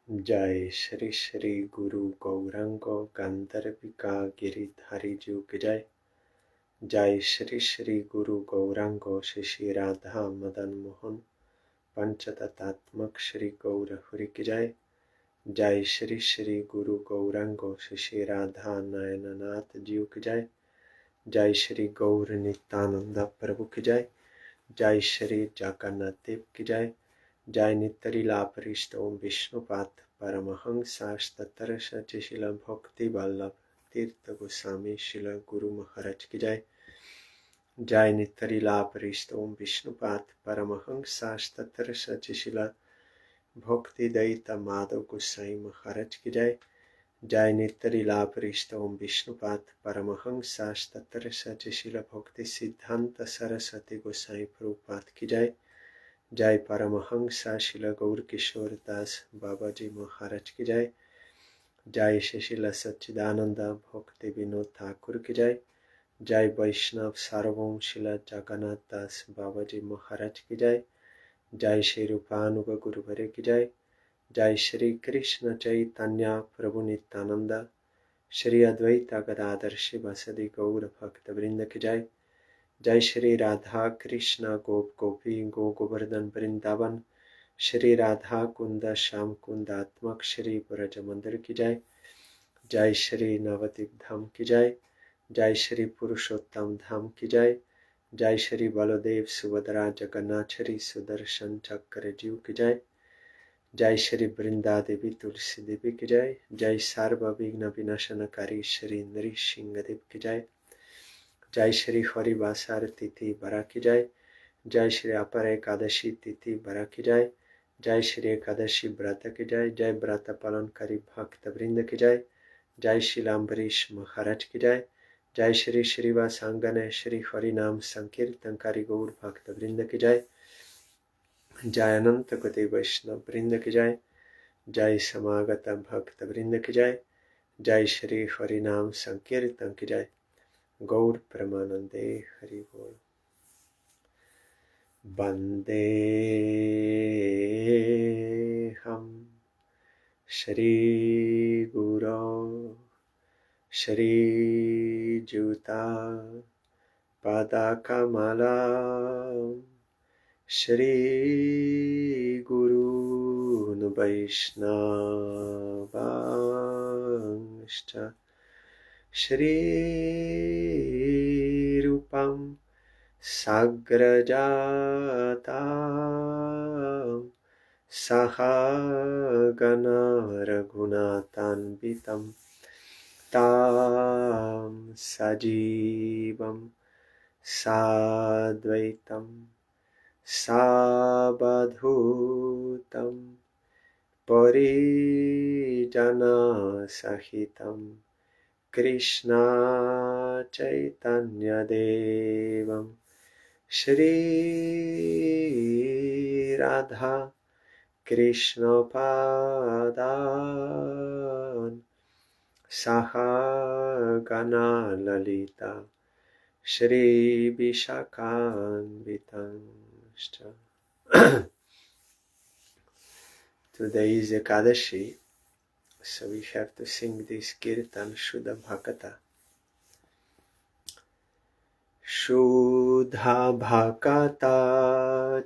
जय श्री श्री गुरु गौरांगो गंधर्विका गिरिधारी जी की जय। जय श्री श्री गुरु गौरांगो श्री राधा मदन मोहन पंचतत्त्वात्मक श्री गौर हरि की जय। जय श्री श्री गुरु गौरांगो श्री राधा नयननाथ जी की जय। जय श्री गौर नित्यानंद प्रभु की जय। जय श्री जगन्नाथ देव की जय। जय नित्यलीला परिष्ठ ओम विष्णुपाद परमहंसास्तत्र सचिशिल भक्ति वल्लभ तीर्थ गोस्वामी शिल गुरु महाराज की जय। जय नित्यलीला परिष्ठ ओम विष्णुपाद परमहंसास्तत्र सचिशिल भक्ति दैत माधव गोसाई महाराज की जय। जय नित्यलीला परिष्ठ ओम विष्णुपाद परमहंसास्तत्र सचिशिल भक्ति सिद्धांत सरस्वती गोसाई प्रभुपाद की जय। जय परमहंसा शिल गौर किशोर दास बाबा जी महाराज की जय। जय शिशिल सच्चिदानंद भक्ति विनोद ठाकुर की जय। जय वैष्णव सार्वभौम शिला जगन्नाथ दास बाबा जी महाराज की जय। जय श्री रूपानुग गुरुवरे की जय। जय श्री कृष्ण चैतन्य प्रभु नित्यानंद श्री अद्वैत गदाधर शिवासदि गौर भक्त वृंद की जय। जय श्री राधा कृष्ण गोप गोपी गो गोवर्धन वृंदावन श्री राधा कुंद श्याम कुंदात्मक श्री ब्रज मंदिर की जय। जय श्री नवद्वीप धाम की जय। जय श्री पुरुषोत्तम धाम की जय। जय श्री बलदेव सुभद्रा जगन्नाथ श्री सुदर्शन चक्र जीव की जय। जय श्री वृंदा देवी तुलसी देवी की जय। जय सर्व विघ्न विनाशनकारी श्री नृसिंह देव की जय। जय श्री हरिवासर तिथि बरा की जय। जय श्री अपरा एकादशी तिथि बरा की जय। जय श्री एकादशी व्रत की जय। जय व्रत पालनकारी भक्त वृंद की जय। जय श्री अम्बरीश महाराज की जय। जय श्री श्रीवास आंगन श्री हरिनाम संकीर्तनकारी गौर भक्त वृंद की जय। जय अनंत कोटि वैष्णव वृंद की जय। जय समागत भक्त वृंद की जय। जय श्री हरिनाम संकीर्तन की जय। गौर प्रेमानंदे हरि बोल। वंदे हम श्री गुरो श्री जुता पदकमला श्री गुरून् वैष्णवांश्च श्री रूपं सग्रजाता सहगण रघुनाथान्वितं तां सजीवं साद्वैतं सावधूतं परिजनसहितं कृष्ण चैतन्य देवं Shri Radha Krishna पादान् सहगण Lalita Shri विशाखान्वितांश्च। Today is Ekadashi, so we have to sing this kirtan Shuddha Bhakata. Shuddha Bhakata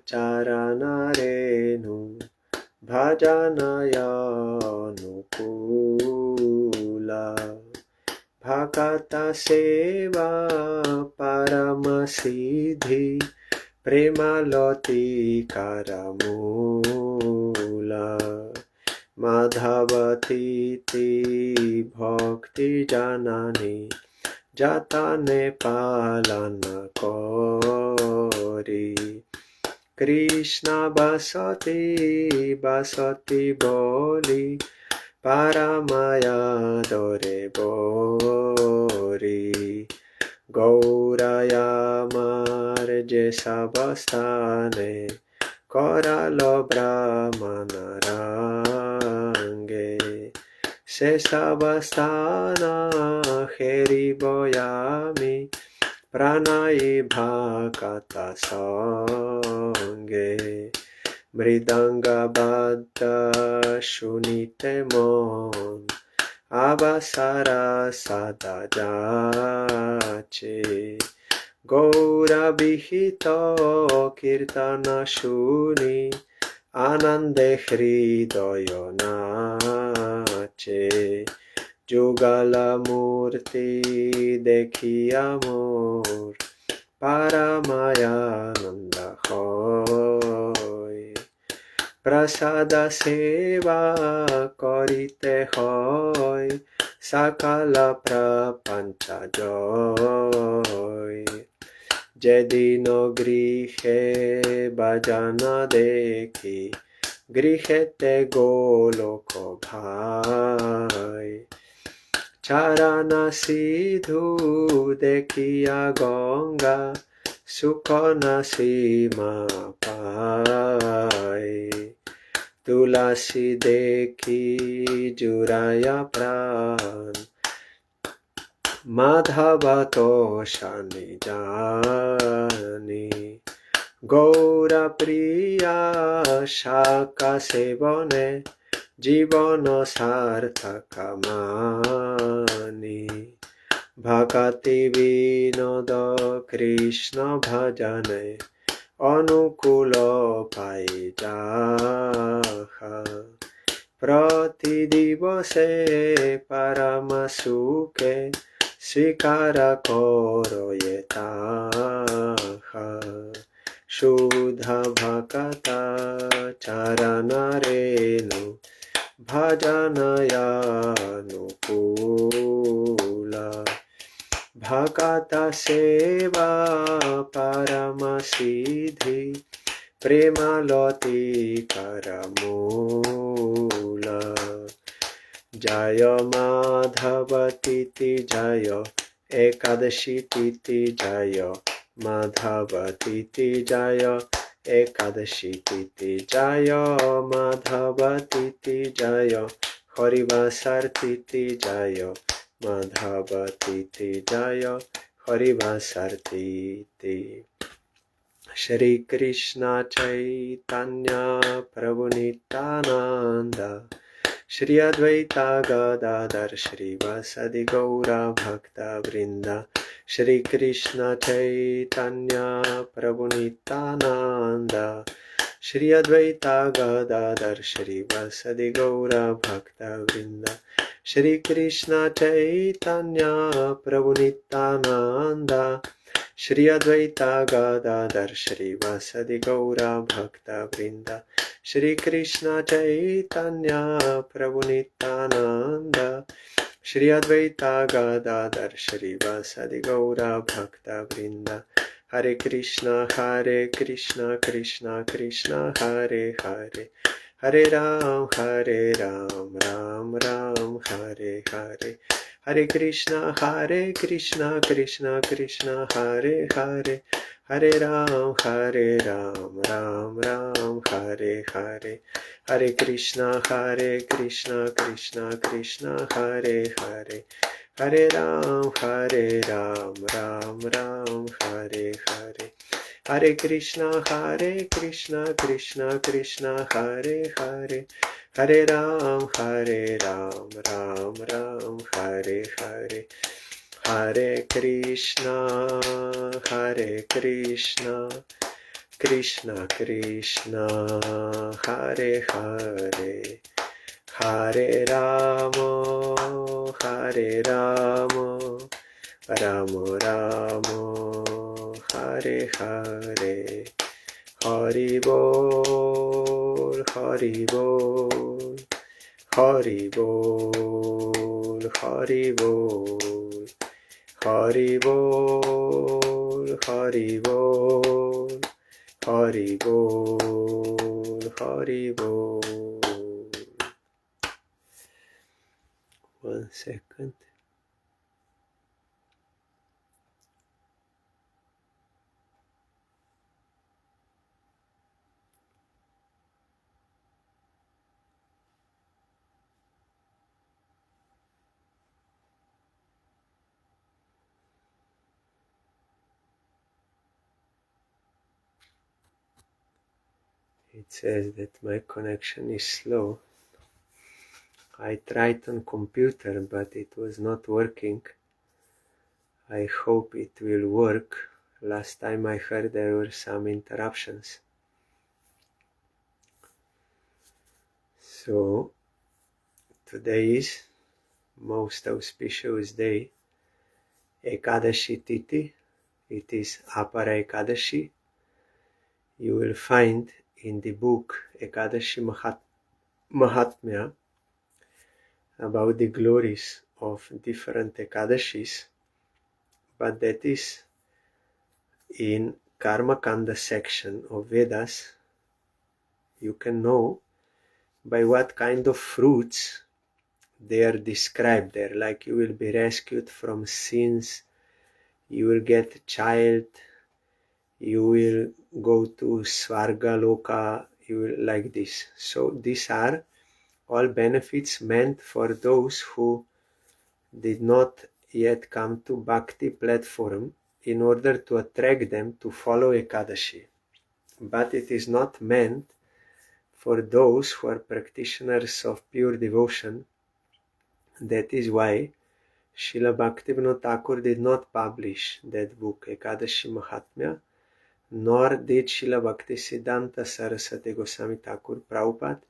Charanarenu Bhajanaya Nukula Bhakata Seva Paramasiddhi Premaloti Karamula Madhavati Bhakti Janani Jatane Palana Kori Krishna Basati Basati Boli Paramaya Dore Bori Gauraya Marje Sabastane Koralo Brahmana Range Sesabastana Heri Boyami Pranai Bhakata Sange Mridanga Bada Shunite Mon Abasara Sadajache Gaura Bihito Kirtana Shuni Anande Hridoyo Nache Jugala Murti Dekhiyamur Paramaya Nanda Hoy Prasada Seva Korite Hoy Sakala Prapancha Joy Jedino Grihe Bhajana Dekhi Grihete Goloko Bhai Charana Sidhu Dekhiya Ganga Sukona Sima Pai Tulasi Dekhi Juraya Pran Madhavato Shani Jani Gaura Priya Shaka Sevane Jivana Sarthaka Mani Bhakati Vinoda Krishna Bhajane Anukulo Paijaha Prati Divase Paramasuke Svikara Koro Yetaha Shudha Bhakata Charanarenu Bhajanayanu Bhakata Seva Paramasidhi Premaloti Karamula Jaya Madhava Titi Jaya Ekadashi Titi Jaya Madhava Titi Jaya Ekadashi Titi Jaya Madhava Titi Jaya Harivasar Titi Jaya Madhava Titi Jaya Harivasar Titi Shri Krishna Chaitanya Prabhu Nityananda Shri Advaita Gadadhar Shri Vasadi Gaura Bhakta Vrinda Shri Krishna Chaitanya Prabhu Nityananda Shri Advaita Gadadhar Shri Vasadi Gaura Bhakta Vrinda Shri Krishna Chaitanya Prabhu Nityananda Shri Advaita Gadadhar Shri Vasadi Gaura Bhakta Vrinda Shri Krishna Chaitanya Prabhu Nityananda Shri Advaita Gadadhar Shri Vasadi Gaura Bhakta Vrinda Hare Krishna Krishna Krishna Hare Hare Hare Ram Ram Ram Hare Hare Hare Krishna Krishna Krishna Hare Hare Hare Ram Ram Ram Hare Hare Hare Krishna Krishna Krishna Hare Hare Hare Ram Ram Ram Hare Hare Hare Krishna Krishna Krishna Hare Hare Hare Ram Ram Ram Hare Hare Hare Krishna Krishna Krishna Hare Hare Hare Rama Rama Rama Hare Hare Hari Bol Hari Bol Hari Bol Hari Bol Hari Bol Hari Bol Hari Bol Hari Bol. 1 second. It says that my connection is slow. I tried on computer, but it was not working. I hope it will work. Last time I heard there were some interruptions. So today is most auspicious day, Ekadashi Titi. It is Apara Ekadashi. You will find in the book Ekadashi Mahatmya about the glories of different Ekadashis, but that is in Karma Kanda section of Vedas. You can know by what kind of fruits they are described there, like you will be rescued from sins, you will get a child, you will go to Svarga Loka, you will like this. So these are all benefits meant for those who did not yet come to Bhakti platform in order to attract them to follow Ekadashi. But it is not meant for those who are practitioners of pure devotion. That is why Srila Bhaktivinoda Thakur did not publish that book, Ekadashi Mahatmya, nor did Srila Bhaktisiddhanta Saraswati Goswami Thakur Prabhupada,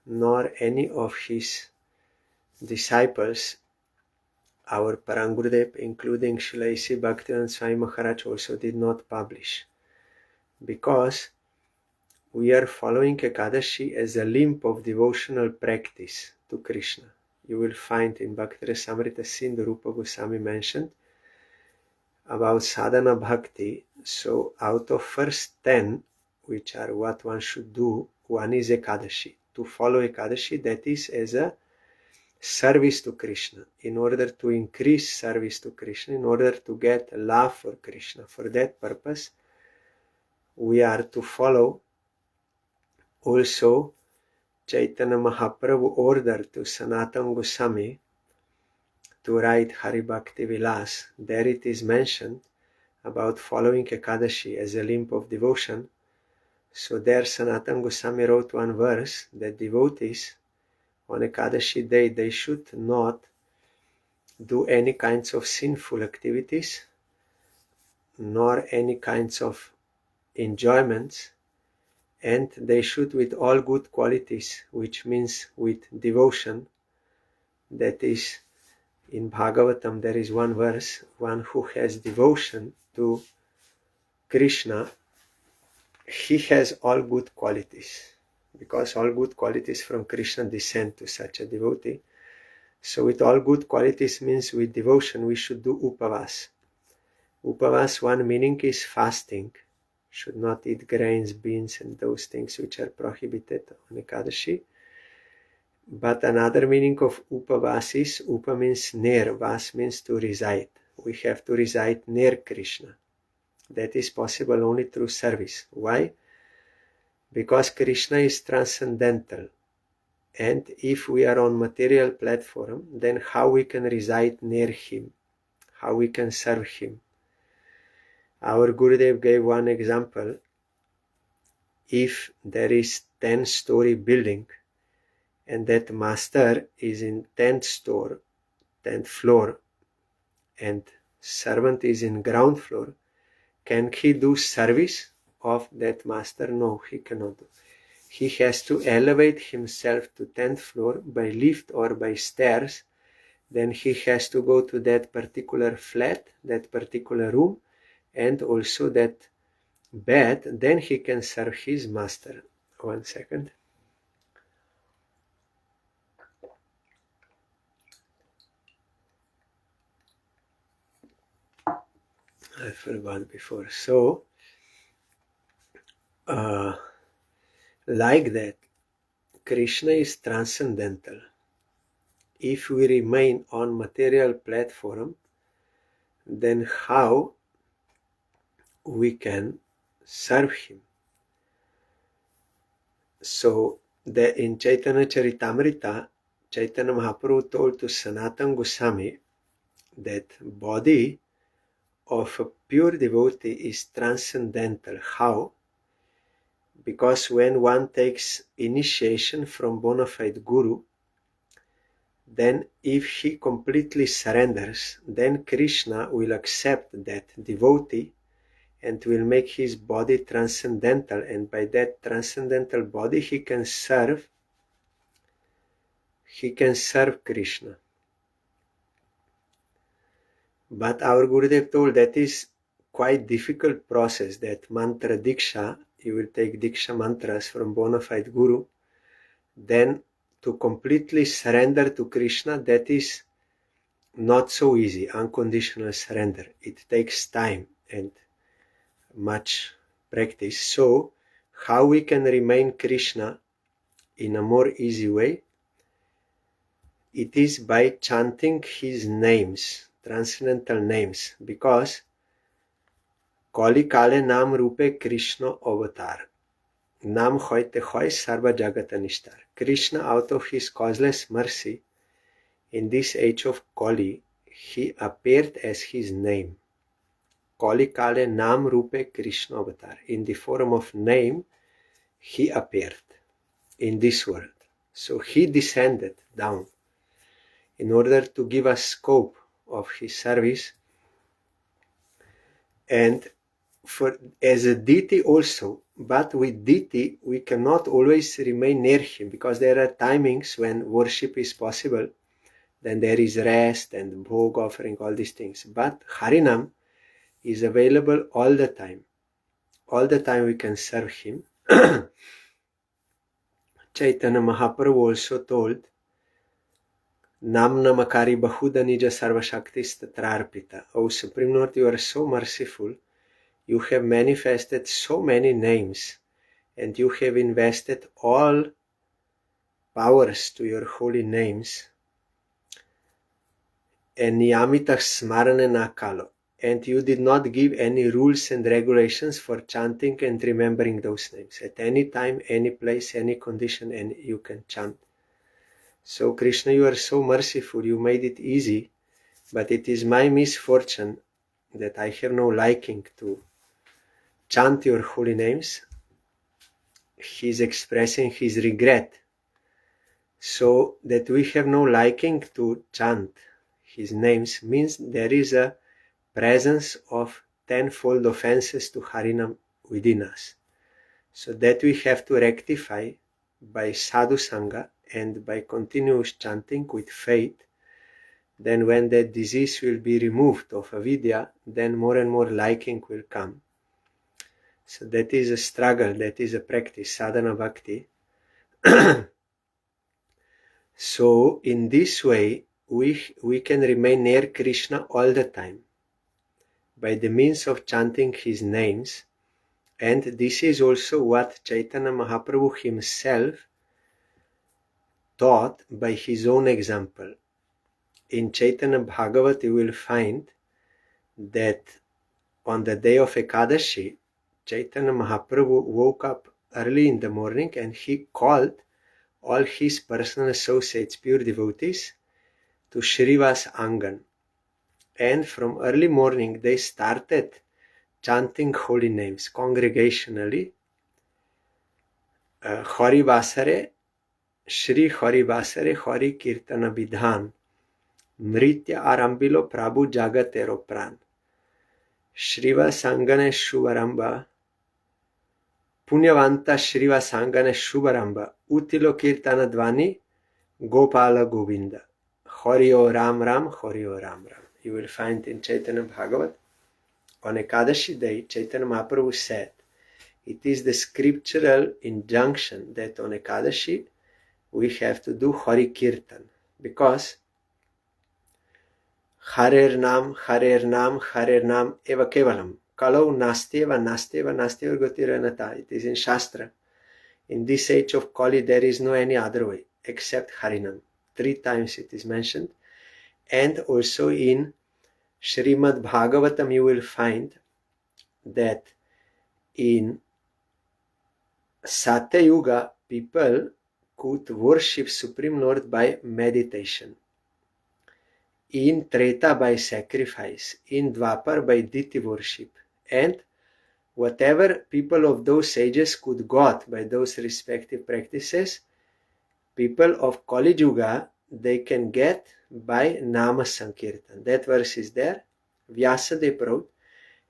nor any of his disciples, our Parangurudev, including Srila A.C. Bhaktivedanta Swami Maharaj, also did not publish, because we are following Ekadashi as a limb of devotional practice to Krishna. You will find in Bhakti Rasamrita Sindhu Rupa Goswami mentioned about sadhana bhakti. So out of first 10, which are what one should do, one is Ekadashi. To follow Ekadashi, that is as a service to Krishna, in order to increase service to Krishna, in order to get love for Krishna. For that purpose, we are to follow also Chaitanya Mahaprabhu order to Sanatana Goswami to write Hari Bhakti Vilas. There it is mentioned about following Ekadashi as a limb of devotion. So there Sanatana Goswami wrote one verse that devotees on Ekadashi day, they should not do any kinds of sinful activities, nor any kinds of enjoyments, and they should with all good qualities, which means with devotion. That is, in Bhagavatam there is one verse, one who has devotion to Krishna, he has all good qualities, because all good qualities from Krishna descend to such a devotee. So with all good qualities means with devotion we should do upavas. Upavas, one meaning is fasting. Should not eat grains, beans and those things which are prohibited on Ekadashi. But another meaning of upavas is, upa means near, vas means to reside. We have to reside near Krishna. That is possible only through service. Why? Because Krishna is transcendental. And if we are on material platform, then how we can reside near him? How we can serve him? Our Gurudev gave one example. If there is 10-story building and that master is in 10th floor and servant is in ground floor, can he do service of that master? No, he cannot do. He has to elevate himself to 10th floor by lift or by stairs. Then he has to go to that particular flat, that particular room, and also that bed. Then he can serve his master. 1 second. I forgot before. So, like that, Krishna is transcendental. If we remain on material platform, then how we can serve him? So, in Chaitanya Charitamrita, Chaitanya Mahaprabhu told to Sanatana Goswami that body of a pure devotee is transcendental. How? Because when one takes initiation from bona fide guru, then if he completely surrenders, then Krishna will accept that devotee and will make his body transcendental, and by that transcendental body he can serve Krishna. But our Gurudev told that is quite difficult process, that mantra diksha, you will take diksha mantras from bona fide guru, then to completely surrender to Krishna, that is not so easy, unconditional surrender. It takes time and much practice. So how we can remain Krishna in a more easy way? It is by chanting his names, transcendental names, because Kali Kale Nam Rupe Krishna Avatar. Nam Hoite Hoi Sarva Jagata Nishtar. Krishna, out of his causeless mercy, in this age of Kali, he appeared as his name. Kali Kale Nam Rupe Krishna Avatar. In the form of name, he appeared in this world. So he descended down in order to give us scope of his service, and as a deity also. But with deity we cannot always remain near him, because there are timings when worship is possible, then there is rest and bhog offering, all these things. But Harinam is available all the time. All the time we can serve him. Chaitanya Mahaprabhu also told, Nam Namakari Bahuda Nija Sarva Shaktis Tatrarpita. O Supreme Lord, you are so merciful. You have manifested so many names, and you have invested all powers to your holy names. And Niyamita Smarana Nakalo. And you did not give any rules and regulations for chanting and remembering those names. At any time, any place, any condition, and you can chant. So Krishna, you are so merciful, you made it easy, but it is my misfortune that I have no liking to chant your holy names. He is expressing his regret. So that we have no liking to chant his names means there is a presence of tenfold offenses to Harinam within us. So that we have to rectify by sadhu sangha and by continuous chanting with faith. Then when that disease will be removed of avidya, then more and more liking will come. So that is a struggle, that is a practice, sadhana bhakti. So in this way, we can remain near Krishna all the time by the means of chanting his names. And this is also what Chaitanya Mahaprabhu himself taught by his own example. In Chaitanya Bhagavat you will find that on the day of Ekadashi, Chaitanya Mahaprabhu woke up early in the morning and he called all his personal associates, pure devotees, to Shrivas Angan. And from early morning they started chanting holy names congregationally. Hari Vasare, Shri Hari Vasare, Hari Kirtana Vidhan, Mritya Arambilo Prabhu Jagatero Pran, Shriva Sangane Shuvaramba, Punyavanta Shriva Sangane Shuvaramba, Utilo Kirtana Dvani, Gopala Govinda, Hari O Ram Ram, Hari O Ram Ram. You will find in Chaitanya Bhagavat, on Ekadashi day, Chaitanya Mahaprabhu said, it is the scriptural injunction that on Ekadashi we have to do Hari Kirtan, because Harer Nam, Eva Kevalam, Kalau Nasteva, Gotiranata. It is in Shastra. In this age of Kali, there is no any other way except Harinam. 3 times it is mentioned. And also in Srimad Bhagavatam you will find that in Satya Yuga people could worship Supreme Lord by meditation, in Treta by sacrifice, in Dwapar by deity worship, and whatever people of those ages could got by those respective practices, people of Kali Yuga, they can get by Nama Sankirtan. That verse is there. Vyasadeva wrote.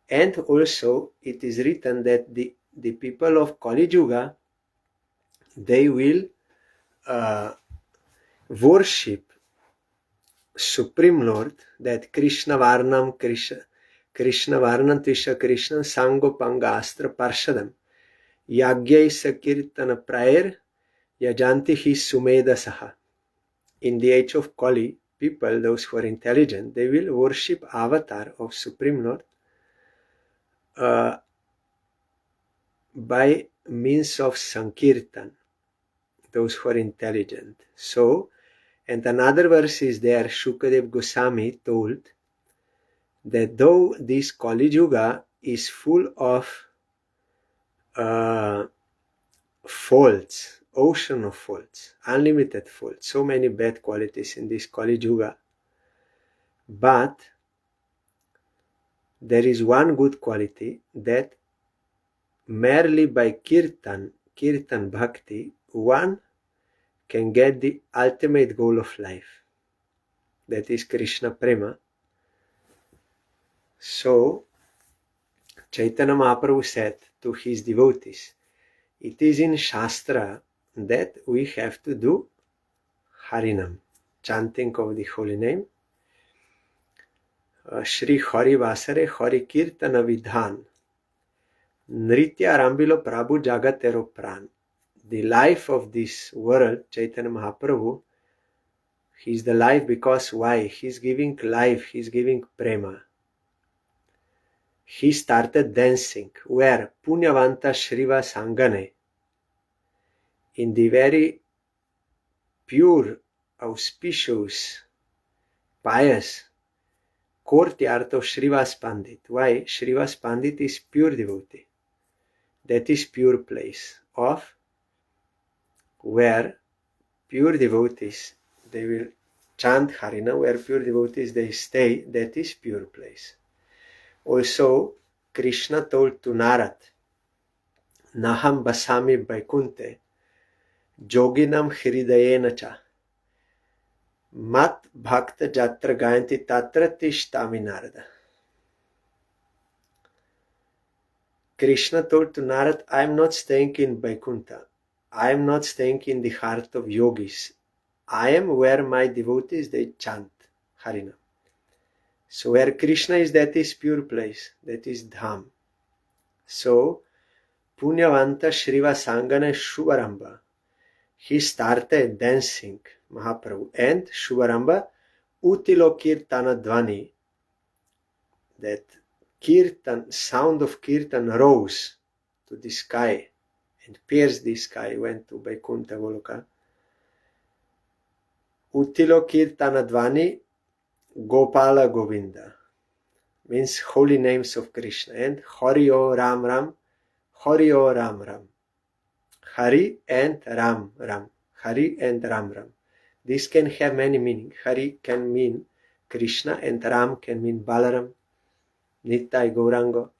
And also it is written that the people of Kali Yuga, they will worship Supreme Lord, that Krishna Varnam Tvisha Krishna Sangopanga Astra Parshadam Yagyai Sakirtana Prayer Yajanti Hi Sumeda Saha. In the age of Kali, people, those who are intelligent, they will worship avatar of Supreme Lord by means of Sankirtan, those who are intelligent. So, and another verse is there, Shukadev Goswami told that though this Kali Yuga is full of faults, ocean of faults, unlimited faults, so many bad qualities in this Kali Yuga, but there is one good quality, that merely by kirtan bhakti, one can get the ultimate goal of life, that is Krishna Prema. So Chaitanya Mahaprabhu said to his devotees, it is in Shastra that we have to do Harinam, chanting of the holy name. Shri Hari Vasare Hari Kirtana Vidhan Nritya Rambilo Prabhu Jagatero Pran. The life of this world, Chaitanya Mahaprabhu, he is the life because why? He is giving life, he is giving prema. He started dancing where? Punyavanta Shriva Sangane, in the very pure, auspicious, pious courtyard of Srivas Pandit. Why? Srivas Pandit is pure devotee. That is pure place of where pure devotees, they will chant Harina, where pure devotees they stay, that is pure place. Also, Krishna told to Narad, Naham basami vaikunte, joginam hridayena cha, mat bhakta jatra gayanti tatra tishtami Narada. Krishna told to Narad, I am not staying in Vaikuntha. I am not staying in the heart of yogis. I am where my devotees, they chant Harina. So where Krishna is, that is pure place, that is Dham. So, Punyavanta Shriva Sangana Shuvaramba, he started dancing, Mahaprabhu, and Shuvaramba Utilo Kirtana Dvani, that Kirtan, sound of Kirtan rose to the sky and pierced the sky, went to Vaikuntha Goloka. Utilo Kirtana Dvani Gopala Govinda, means holy names of Krishna, and Hari O Ram Ram, Hari O Ram Ram, Hari and Ram Ram, Hari and Ram Ram. This can have many meanings. Hari can mean Krishna and Ram can mean Balaram, Nittai Gaurango.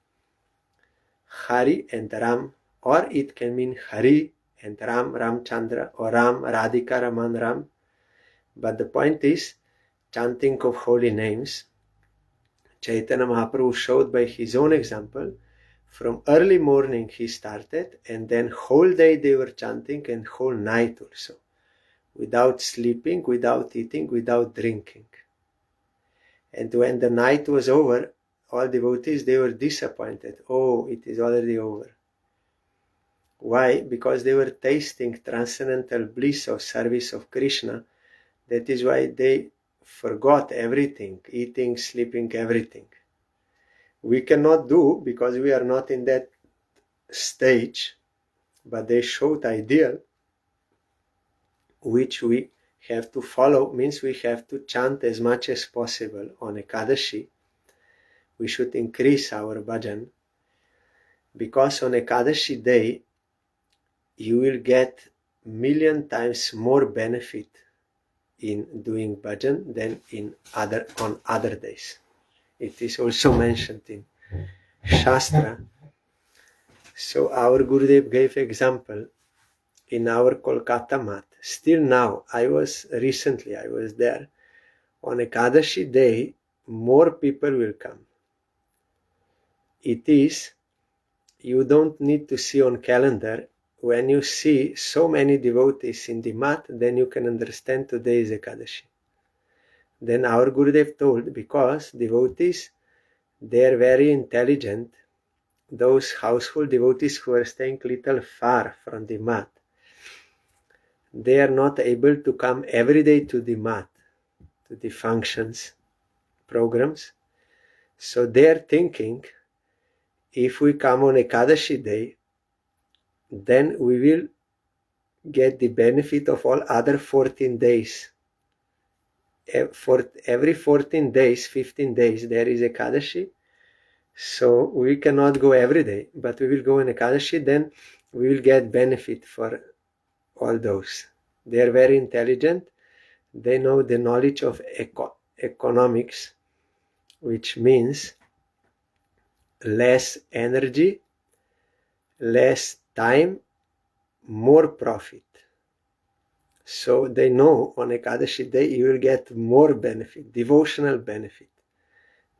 Hari and Ram, or it can mean Hari and Ram, Ramchandra, or Ram, Radhika Raman Ram. But the point is, chanting of holy names, Chaitanya Mahaprabhu showed by his own example. From early morning he started, and then whole day they were chanting, and whole night also, without sleeping, without eating, without drinking. And when the night was over, all devotees, they were disappointed. Oh, it is already over. Why? Because they were tasting transcendental bliss of service of Krishna. That is why they forgot everything, eating, sleeping, everything. We cannot do because we are not in that stage, but they showed ideal which we have to follow, means we have to chant as much as possible on Ekadashi. We should increase our bhajan, because on Ekadashi day you will get million times more benefit in doing bhajan than on other days. It is also mentioned in Shastra So our Gurudev gave example in our Kolkata mat. Still now, I was there. On Ekadashi day, more people will come. It is, you don't need to see on calendar. When you see so many devotees in the mat, then you can understand today is Ekadashi. Then our Gurudev told, because devotees, they are very intelligent, those household devotees who are staying little far from the mat, they are not able to come every day to the mat, to the functions, programs. So they are thinking, if we come on Ekadashi day, then we will get the benefit of all other 14 days. For every 14 days, 15 days, there is Ekadashi. So we cannot go every day, but we will go on Ekadashi, then we will get benefit for all those. They are very intelligent. They know the knowledge of economics, which means less energy, less time, more profit. So they know on Ekadashi day you will get more benefit, devotional benefit.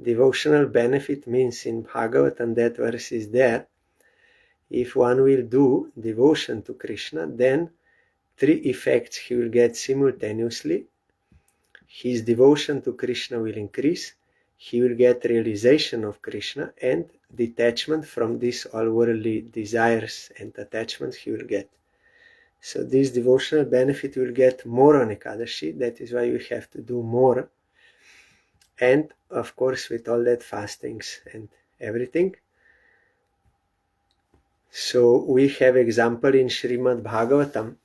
Devotional benefit means in Bhagavatam, that verse is there, if one will do devotion to Krishna, then 3 effects he will get simultaneously. His devotion to Krishna will increase, he will get realization of Krishna, and detachment from these all worldly desires and attachments he will get. So this devotional benefit will get more on Ekadashi. That is why we have to do more. And of course with all that fastings and everything. So we have example in Srimad Bhagavatam,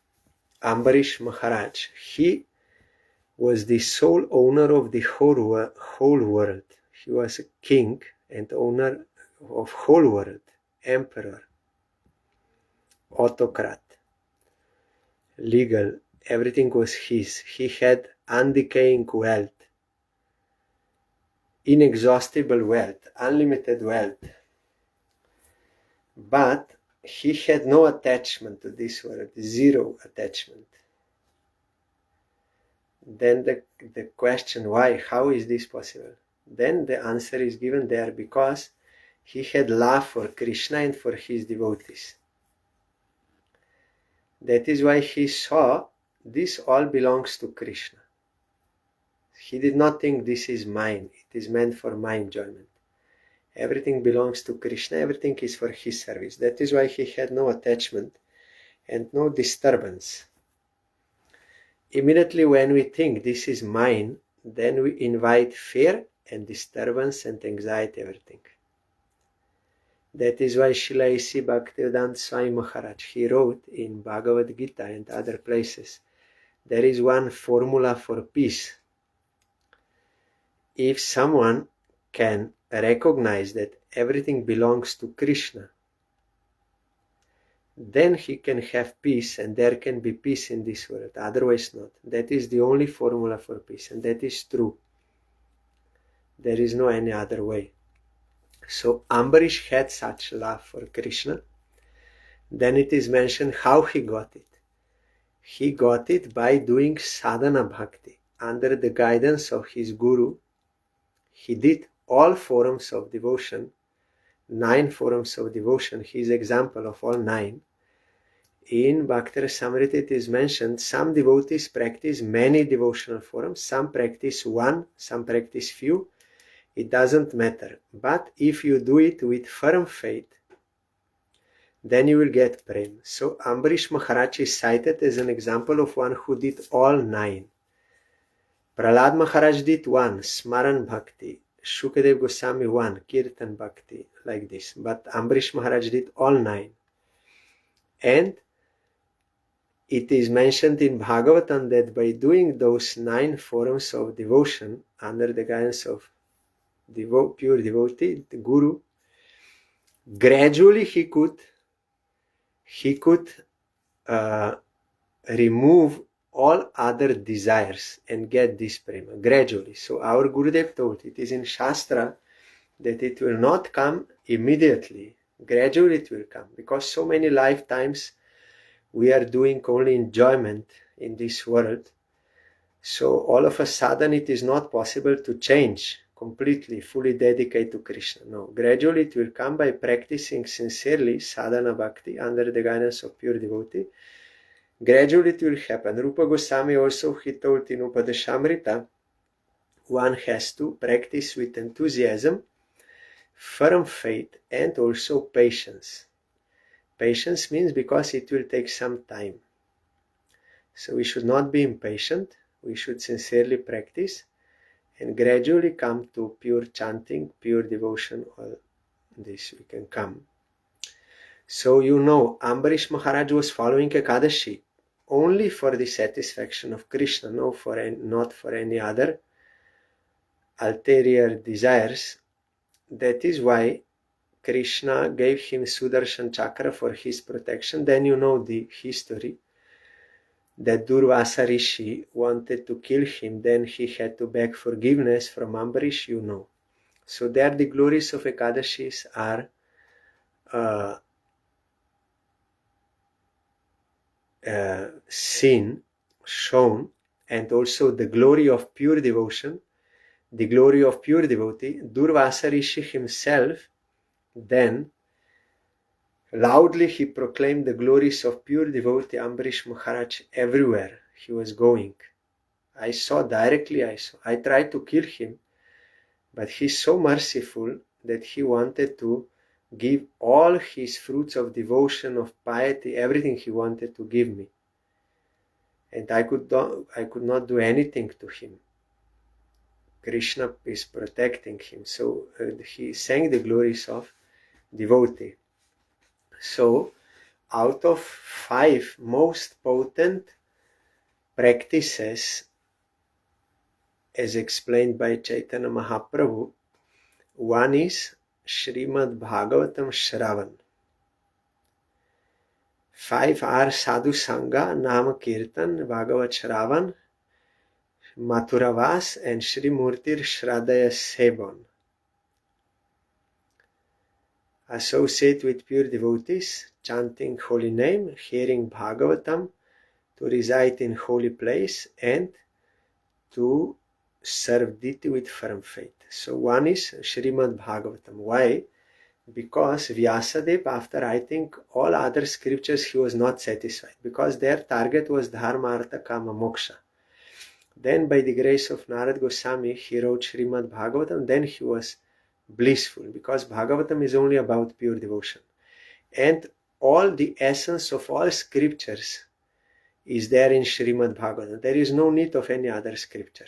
Ambarish Maharaj. He was the sole owner of the whole world. He was a king and owner of whole world, emperor, autocrat, legal, everything was his. He had undecaying wealth, inexhaustible wealth, unlimited wealth. But he had no attachment to this world, zero attachment. Then the question, why? How is this possible? Then the answer is given there, because he had love for Krishna and for his devotees. That is why he saw this all belongs to Krishna. He did not think this is mine, it is meant for my enjoyment. Everything belongs to Krishna, everything is for his service. That is why he had no attachment and no disturbance. Immediately when we think this is mine, then we invite fear and disturbance and anxiety, everything. That is why Srila A.C. Bhaktivedanta Swami Maharaj, he wrote in Bhagavad Gita and other places, there is one formula for peace. If someone can recognize that everything belongs to Krishna, then he can have peace, and there can be peace in this world, otherwise not. That is the only formula for peace, and that is true. There is no any other way. So Ambarish had such love for Krishna. Then it is mentioned how he got it. He got it by doing sadhana bhakti. Under the guidance of his guru, he did all forms of devotion, 9 forms of devotion. He is example of all 9. In Bhakti Rasamrita it is mentioned, some devotees practice many devotional forms, some practice 1, some practice few. It doesn't matter. But if you do it with firm faith, then you will get prem. So Ambarish Maharaj is cited as an example of one who did all 9. Prahlad Maharaj did 1, Smaran Bhakti. Shukadev Goswami 1, Kirtan Bhakti, like this. But Ambarish Maharaj did all 9. And it is mentioned in Bhagavatam that by doing those 9 forms of devotion under the guidance of pure devotee, the Guru, gradually he could remove all other desires and get this prema gradually. So our Gurudev told, it is in Shastra that it will not come immediately, Gradually it will come, because so many lifetimes we are doing only enjoyment in this world. So all of a sudden it is not possible to change completely, fully dedicate to Krishna. No, gradually it will come by practicing sincerely sadhana bhakti under the guidance of pure devotee. Gradually it will happen. Rupa Goswami also, he told in Upadeshamrita, one has to practice with enthusiasm, firm faith, and also patience. Patience means because it will take some time. So we should not be impatient. We should sincerely practice and gradually come to pure chanting, pure devotion. All this we can come. So Ambarish Maharaj was following Ekadashi only for the satisfaction of Krishna, not for any other ulterior desires. That is why Krishna gave him Sudarshan Chakra for his protection. Then the history that Durvasa Rishi wanted to kill him, then he had to beg forgiveness from Ambarish, So there the glories of Ekadashis are seen, shown, and also the glory of pure devotion, the glory of pure devotee. Durvasa Rishi himself, then loudly he proclaimed the glories of pure devotee Ambarish Maharaj everywhere he was going. I tried to kill him, but he's so merciful that he wanted to give all his fruits of devotion, of piety, everything he wanted to give me. And I could not do anything to him. Krishna is protecting him. So he sang the glories of devotee. So out of 5 most potent practices, as explained by Chaitanya Mahaprabhu, one is Srimad Bhagavatam Shravan. 5 are Sadhu Sangha, Nama Kirtan, Bhagavat Shravan, Mathuravas, and Shri Murtir Shradaya Sevan. Associate with pure devotees, chanting holy name, hearing Bhagavatam, to reside in holy place, and to serve deity with firm faith. So one is Srimad Bhagavatam. Why? Because Vyasadeva, after writing all other scriptures, he was not satisfied, because their target was Dharma, Artha, Kama, Moksha. Then by the grace of Narad Goswami, he wrote Srimad Bhagavatam. Then he was blissful, because Bhagavatam is only about pure devotion. And all the essence of all scriptures is there in Srimad Bhagavatam. There is no need of any other scripture.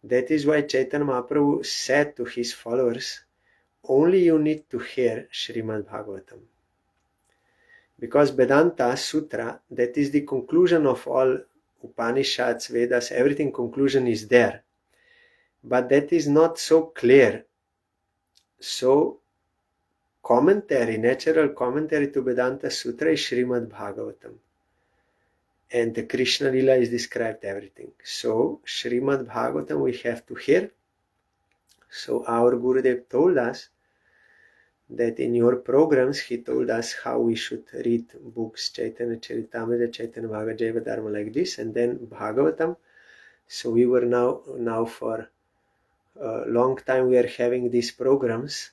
That is why Chaitanya Mahaprabhu said to his followers, only you need to hear Srimad Bhagavatam. Because Vedanta Sutra, that is the conclusion of all Upanishads, Vedas, everything, conclusion is there. But that is not so clear. So natural commentary to Vedanta Sutra is Srimad Bhagavatam. And the Krishna Lila is described everything. So Srimad Bhagavatam we have to hear. So our Gurudev told us that in your programs, he told us how we should read books, Chaitanya Charitamrita, Chaitanya Bhagavad Dharma, like this, and then Bhagavatam. So we were now for a long time we are having these programs.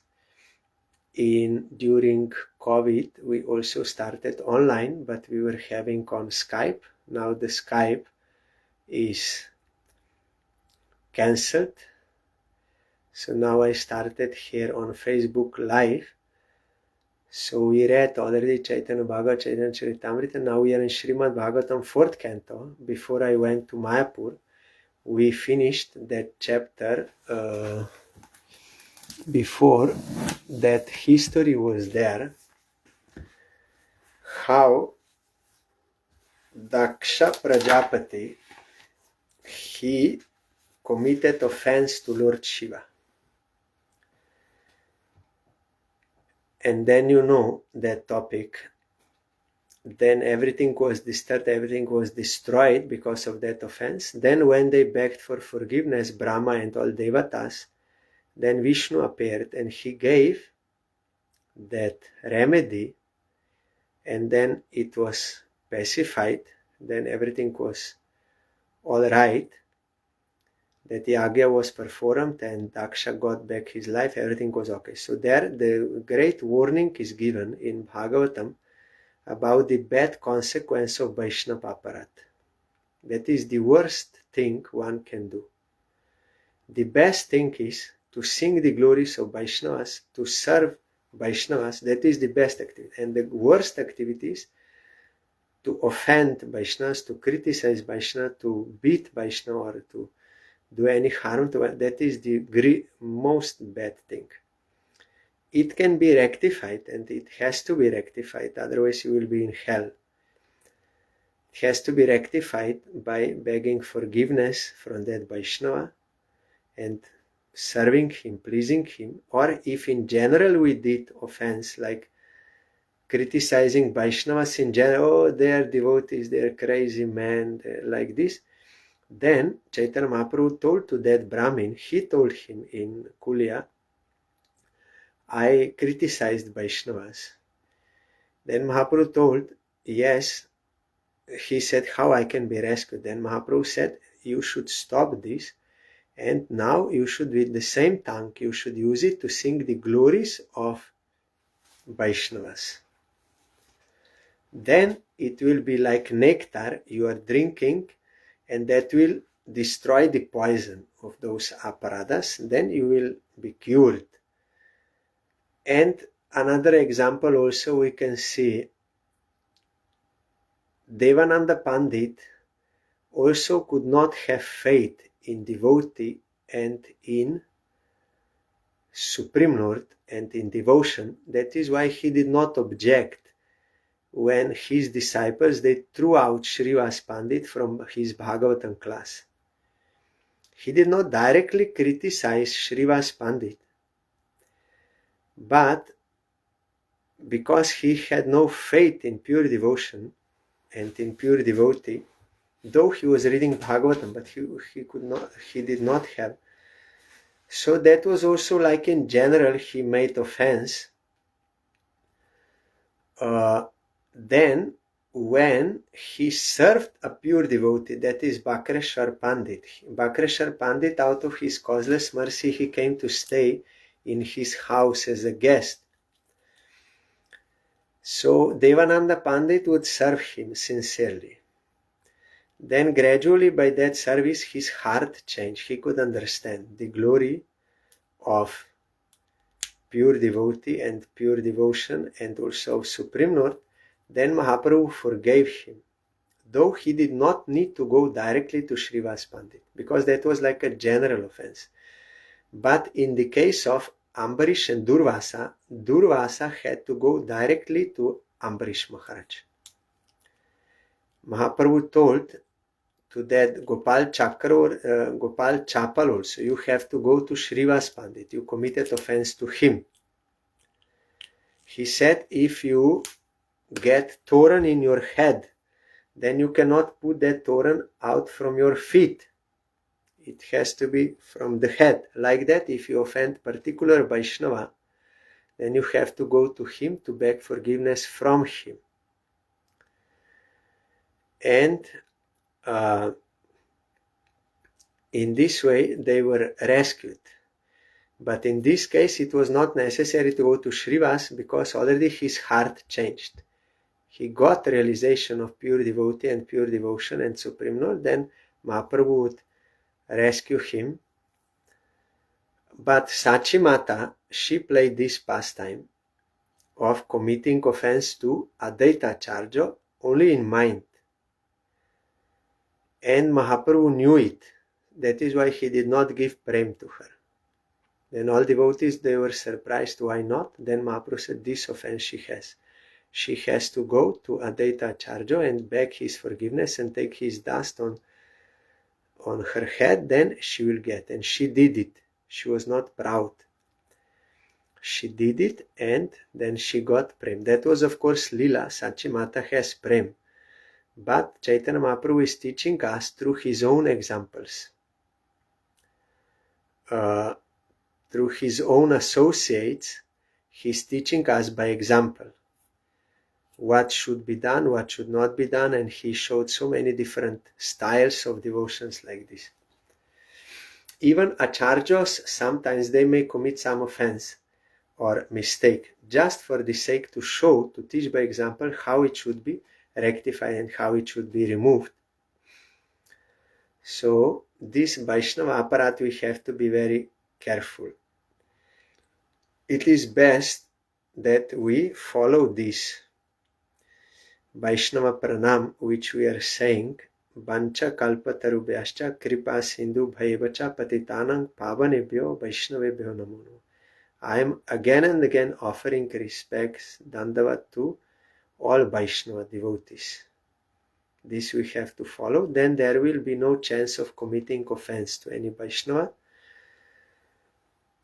During COVID, we also started online, but we were having on Skype. Now the Skype is cancelled. So now I started here on Facebook Live. So we read already Chaitanya Bhagavad, Chaitanya Charitamrita. Now we are in Srimad Bhagavatam 4th canto. Before I went to Mayapur, we finished that chapter. Before that history was there, how Daksha Prajapati, he committed offense to Lord Shiva. And then that topic. Then everything was disturbed, everything was destroyed because of that offense. Then when they begged for forgiveness, Brahma and all Devatas, then Vishnu appeared and he gave that remedy, and then it was pacified, then everything was all right, that yagya was performed and Daksha got back his life, everything was okay. So there the great warning is given in Bhagavatam about the bad consequence of Vaishnava Aparat. That is the worst thing one can do. The best thing is to sing the glories of Vaishnavas, to serve Vaishnavas. That is the best activity. And the worst activity is to offend Vaishnavas, to criticize Vaishnava, to beat Vaishnava, or to do any harm to it. That is the most bad thing. It can be rectified, and it has to be rectified, otherwise you will be in hell. It has to be rectified by begging forgiveness from that Vaishnava and serving him, pleasing him. Or if in general we did offense, like criticizing Vaishnavas in general, oh, they are devotees, they are crazy men, like this, then Chaitanya Mahaprabhu told to that Brahmin, he told him in Kulia, I criticized Vaishnavas. Then Mahaprabhu told, yes, he said, how I can be rescued? Then Mahaprabhu said, you should stop this, and now you should, with the same tongue, you should use it to sing the glories of Vaishnavas. Then it will be like nectar you are drinking, and that will destroy the poison of those aparadas. Then you will be cured. And another example also we can see, Devananda Pandit also could not have faith in devotee and in Supreme Lord and in devotion. That is why he did not object when his disciples, they threw out Srivas Pandit from his Bhagavatam class. He did not directly criticize Srivas Pandit, but because he had no faith in pure devotion and in pure devotee, though he was reading Bhagavatam, but he did not have. So that was also like in general he made offense. Then when he served a pure devotee, that is Bakreshwar Pandit. Bakreshwar Pandit, out of his causeless mercy, he came to stay in his house as a guest. So Devananda Pandit would serve him sincerely. Then gradually by that service his heart changed. He could understand the glory of pure devotee and pure devotion and also of Supreme Lord. Then Mahaprabhu forgave him, though he did not need to go directly to Srivas Pandit, because that was like a general offense. But in the case of Ambarish and Durvasa, Durvasa had to go directly to Ambarish Maharaj. Mahaprabhu told to that Gopal Chapal also, you have to go to Srivas Pandit, you committed offense to him. He said, if you get thorn in your head, then you cannot put that thorn out from your feet. It has to be from the head. Like that, if you offend particular Vaishnava, then you have to go to him to beg forgiveness from him. And in this way, they were rescued. But in this case, it was not necessary to go to Srivas, because already his heart changed. He got realization of pure devotee and pure devotion and Supreme Lord. Then Mahaprabhu would rescue him. But Sachi Mata, she played this pastime of committing offense to Advaita Acharya only in mind. And Mahaprabhu knew it. That is why he did not give prem to her. Then all devotees, they were surprised, why not? Then Mahaprabhu said, this offense she has. She has to go to Advaita Acharya and beg his forgiveness and take his dust on her head, then she will get. And she did it. She was not proud. She did it, and then she got prem. That was, of course, Lila. Sachi Mata has prem. But Chaitanya Mahaprabhu is teaching us through his own examples. Through his own associates, He's teaching us by example what should be done, what should not be done, and he showed so many different styles of devotions like this. Even acharyas, sometimes they may commit some offense or mistake, just for the sake to show, to teach by example how it should be rectified and how it should be removed. So this Vaishnava Aparat, we have to be very careful. It is best that we follow this Vaishnava Pranam, which we are saying, Vancha Kalpatarubhyascha Kripa Sindhu Bhaivacha Patitanang Pavanebhyo Vaishnavebhyo Namo. I am again and again offering respects, Dandavat, to all Vaishnava devotees. This we have to follow. Then there will be no chance of committing offense to any Vaishnava.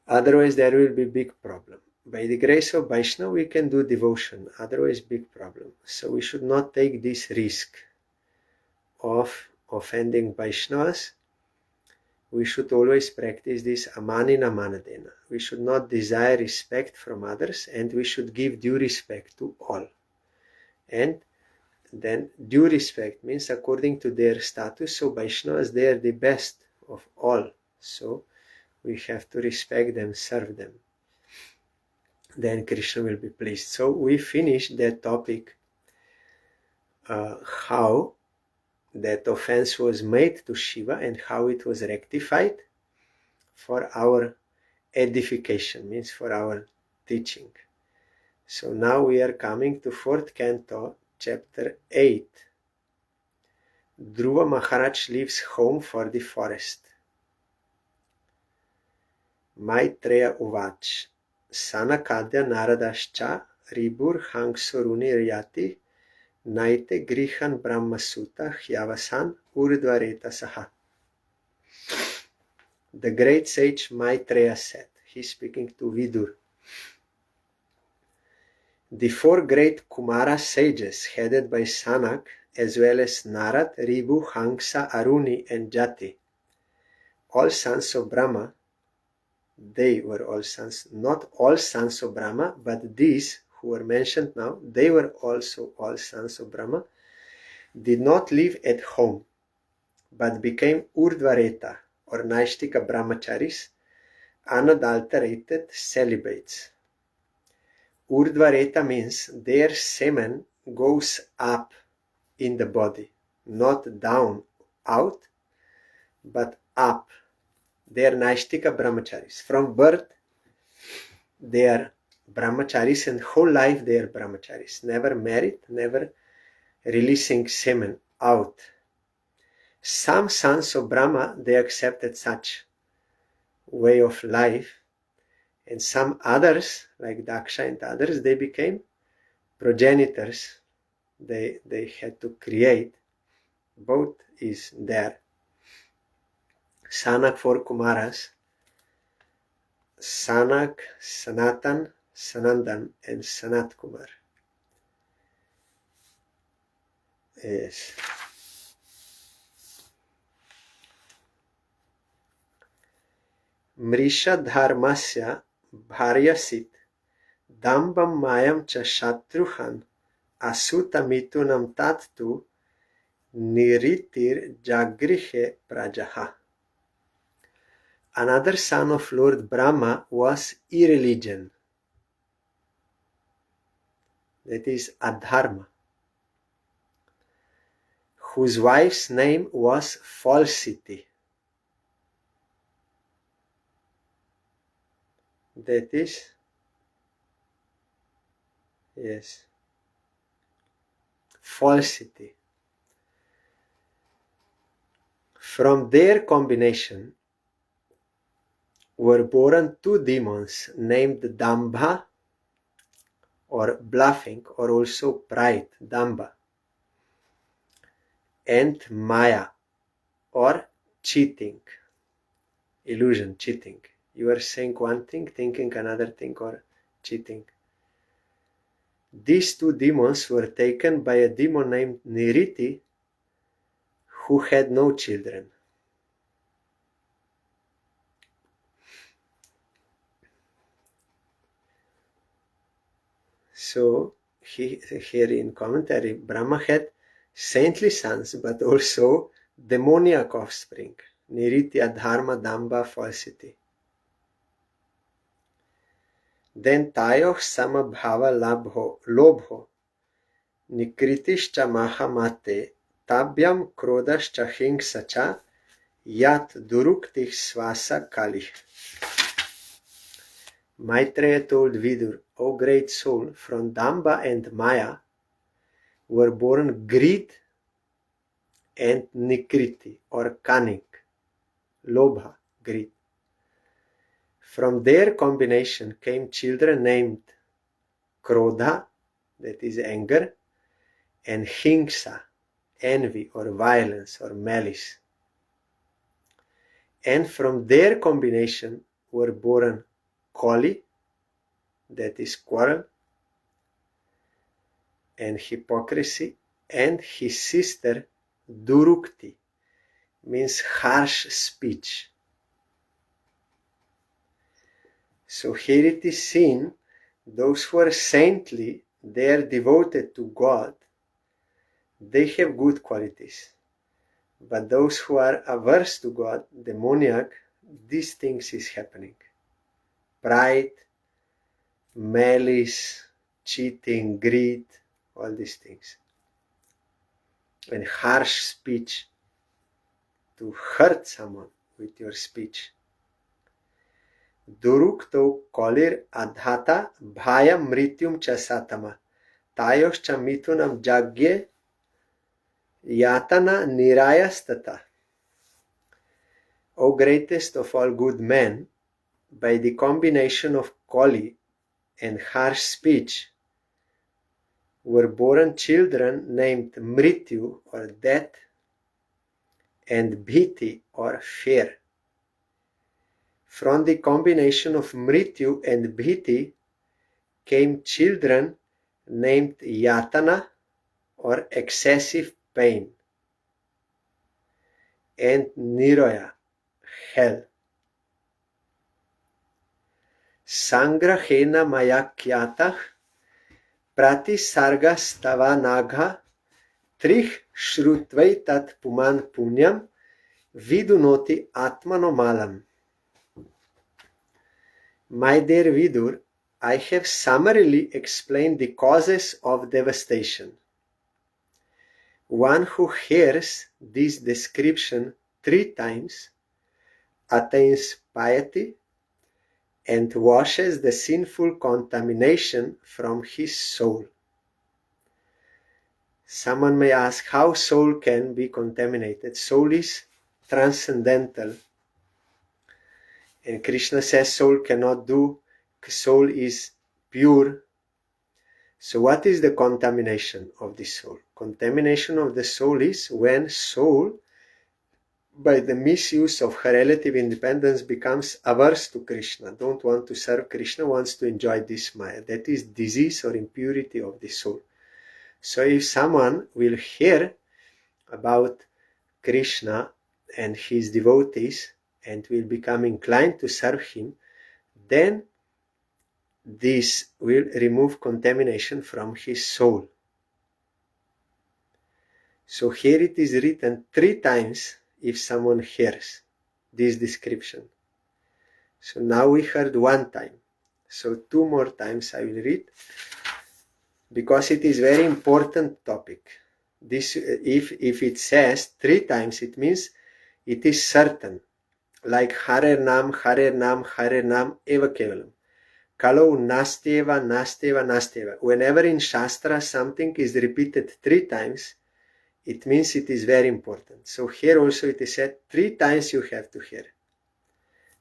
Otherwise there will be big problem. By the grace of Vaishnava we can do devotion, otherwise big problem. So we should not take this risk of offending Vaishnavas. We should always practice this amanina manadena. We should not desire respect from others, and we should give due respect to all. And then due respect means according to their status. So Vaishnavas, they are the best of all. So we have to respect them, serve them. Then Krishna will be pleased. So we finished that topic, how that offense was made to Shiva and how it was rectified for our edification, means for our teaching. So now we are coming to 4th canto, chapter 8. Dhruva Maharaj leaves home for the forest. Maitreya Uvach Sanakadya Naradascha Ribur Hangsoruni Riyati Naite Grihan Brahmasuta Hyavasan Urdvareta Saha. The great sage Maitreya said, he's speaking to Vidur, the 4 great Kumara sages headed by Sanak, as well as Narad, Ribu, Hangsa, Aruni and Jati, all sons of Brahma. They were all sons, not all sons of Brahma, but these who were mentioned now, they were also all sons of Brahma, did not live at home, but became Urdvareta, or Naishtika Brahmacharis, unadulterated celibates. Urdvareta means their semen goes up in the body, not down, out, but up. They are Naishtika Brahmacharis. From birth, they are Brahmacharis, and whole life they are Brahmacharis. Never married, never releasing semen out. Some sons of Brahma, they accepted such way of life, and some others, like Daksha and others, they became progenitors. They had to create. Both is there. Sanak 4 Kumaras, Sanak, Sanatan, Sanandan and Sanat Kumar. Yes. Mrisha Dharmasya Bharyasit Dambam Mayam Cha Shatruhan Asuta Mitunam Tattu Niritir Jagrihe Prajaha. Another son of Lord Brahma was irreligion, that is Adharma, whose wife's name was Falsity, that is, yes, falsity. From their combination were born 2 demons named Dambha, or bluffing, or also pride, Damba, and Maya, or cheating, illusion, cheating. You are saying one thing, thinking another thing, or cheating. These 2 demons were taken by a demon named Niriti, who had no children. So here in commentary, Brahma had saintly sons, but also demoniac offspring, Niritya, Dharma, Damba, falsity. Then tayoh samabhava lobho, nikritischa mahamate, tabyam krodascha hingsacha, yat duruktih svasa kali. Maitreya told Vidur, O great soul, from Damba and Maya were born greed and Nikriti, or cunning, Lobha, greed. From their combination came children named Krodha, that is anger, and Hingsa, envy or violence or malice. And from their combination were born Kali, that is quarrel, and hypocrisy, and his sister Durukti, means harsh speech. So here it is seen, those who are saintly, they are devoted to God, they have good qualities. But those who are averse to God, demoniac, these things is happening. Pride, malice, cheating, greed, all these things. And harsh speech, to hurt someone with your speech. Durukto kolir adhata bhaya mrityum cha satama tayos cha mitunam jagye yatana nirayastata. O greatest of all good men, by the combination of Kali and harsh speech were born children named Mrityu or death and Bhiti or fear. From the combination of Mrityu and Bhiti came children named Yatana or excessive pain and Niraya, hell. Sangrahena mayakyatah pratisarga stavanagha trich shrutvai tat puman punyam vidunoti atmanomalam. My dear Vidur, I have summarily explained the causes of devastation. One who hears this description 3 times attains piety and washes the sinful contamination from his soul. Someone may ask how soul can be contaminated. Soul is transcendental. And Krishna says soul cannot do, soul is pure. So what is the contamination of the soul? Contamination of the soul is when soul, by the misuse of her relative independence, becomes averse to Krishna, don't want to serve Krishna, wants to enjoy this Maya. That is disease or impurity of the soul. So if someone will hear about Krishna and his devotees and will become inclined to serve him, then this will remove contamination from his soul. So here it is written 3 times if someone hears this description. So now we heard 1 time. So 2 more times I will read, because it is very important topic. This, if it says 3 times, it means it is certain. Like Hare Nam, Hare Nam, Hare Nam, Eva Kevalam. Kalau Nasteva, Nasteva, Nasteva. Whenever in Shastra something is repeated 3 times, it means it is very important. So here also it is said 3 times you have to hear.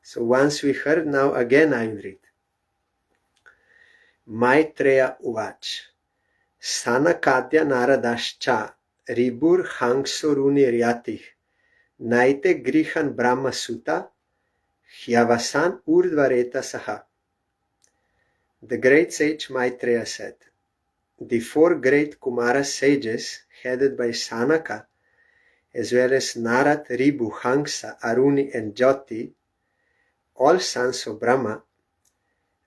So once we heard, now again I will read. Maitreya Uvach Sanakadya Naradascha Ribur Hangsoruni Ryatih Naite Grihan Brahma Sutta Hyavasan Urdvareta Saha. The great sage Maitreya said, the 4 great Kumara sages headed by Sanaka, as well as Narad, Ribu, Hangsa, Aruni and Jyoti, all sons of Brahma,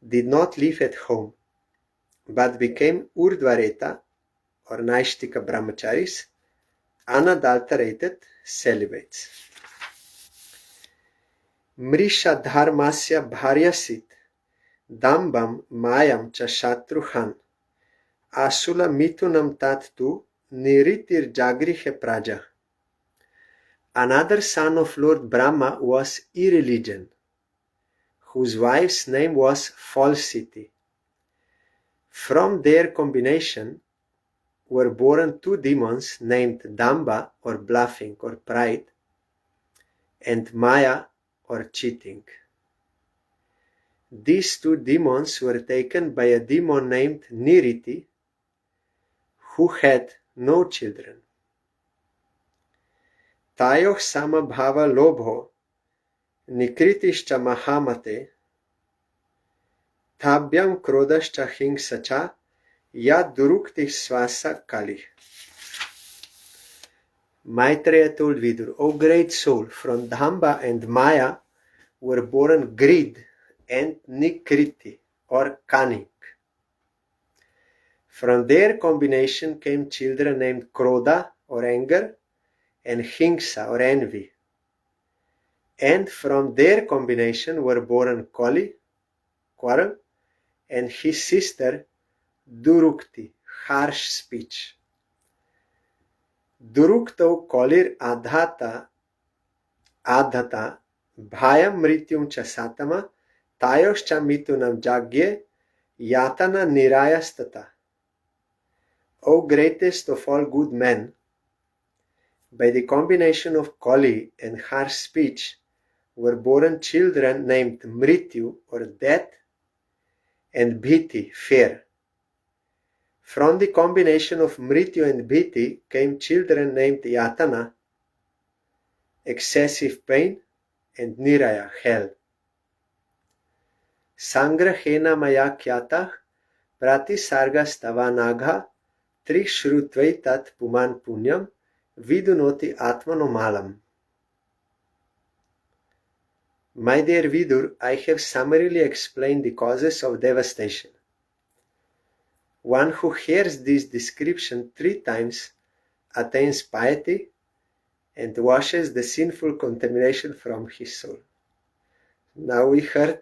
did not live at home, but became Urdhvareta or Naishtika brahmacharis, unadulterated celibates. Mrisha dharmasya bharyasit dambam mayam cha shatruhan asula mitunam tattu niritir jagrihe praja. Another son of Lord Brahma was Irreligion, whose wife's name was Falsity. From their combination were born two demons named Damba or bluffing or pride, and Maya or cheating. These two demons were taken by a demon named Niriti, who had no children. Tayoh samabhava lobho nikritischa mahamate tabhyam krodascha hingsacha yad durukti swasa kali. Maitreya told Vidur, O great soul, from Damba and Maya were born greed and Nikriti or cunning. From their combination came children named Krodha or anger and Hingsa or envy. And from their combination were born Kali, quarrel, and his sister Durukti, harsh speech. Durukto Kolir adhata bhayam mrityum cha satama tayoscha mitunam jagye yatana nirayastata. O greatest of all good men, by the combination of Kali and harsh speech were born children named Mrityu or death and Bhiti, fear. From the combination of Mrityu and Bhiti came children named Yatana, excessive pain, and Niraya, hell. Sangrahena maya kyatah pratisargastavanagha trishrutvetat puman punyam vidunoti atmanomalam. My dear Vidur, I have summarily explained the causes of devastation. One who hears this description 3 times attains piety and washes the sinful contamination from his soul. Now we heard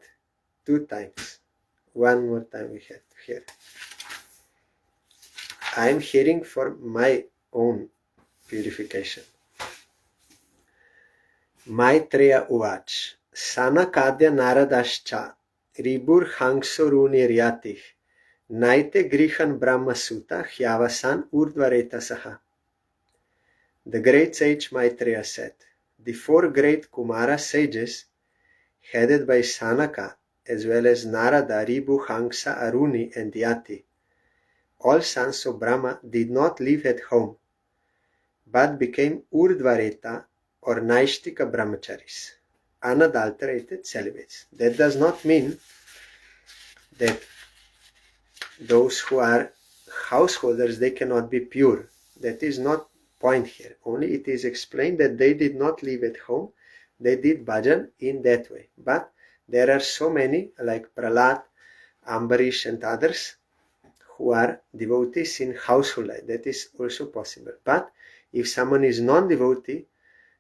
2 times. One more time we have to hear. I am hearing for my own purification. Maitreya Uvach Sanakadya Naradascha Ribur Hangsoruniryatih Naite Grihan Brahma Sutta Hyavasan Urdhvareta Saha. The great sage Maitreya said, the 4 great Kumara sages, headed by Sanaka, as well as Narada, Ribu, Hangsa, Aruni, and Yati, all sons of Brahma, did not live at home, but became Urdhvareta or Naishtika brahmacharis, unadulterated celibates. That does not mean that those who are householders, they cannot be pure. That is not point here. Only it is explained that they did not live at home. They did bhajan in that way. But there are so many like Prahlad, Ambarish and others who are devotees in household life. That is also possible. But if someone is non-devotee,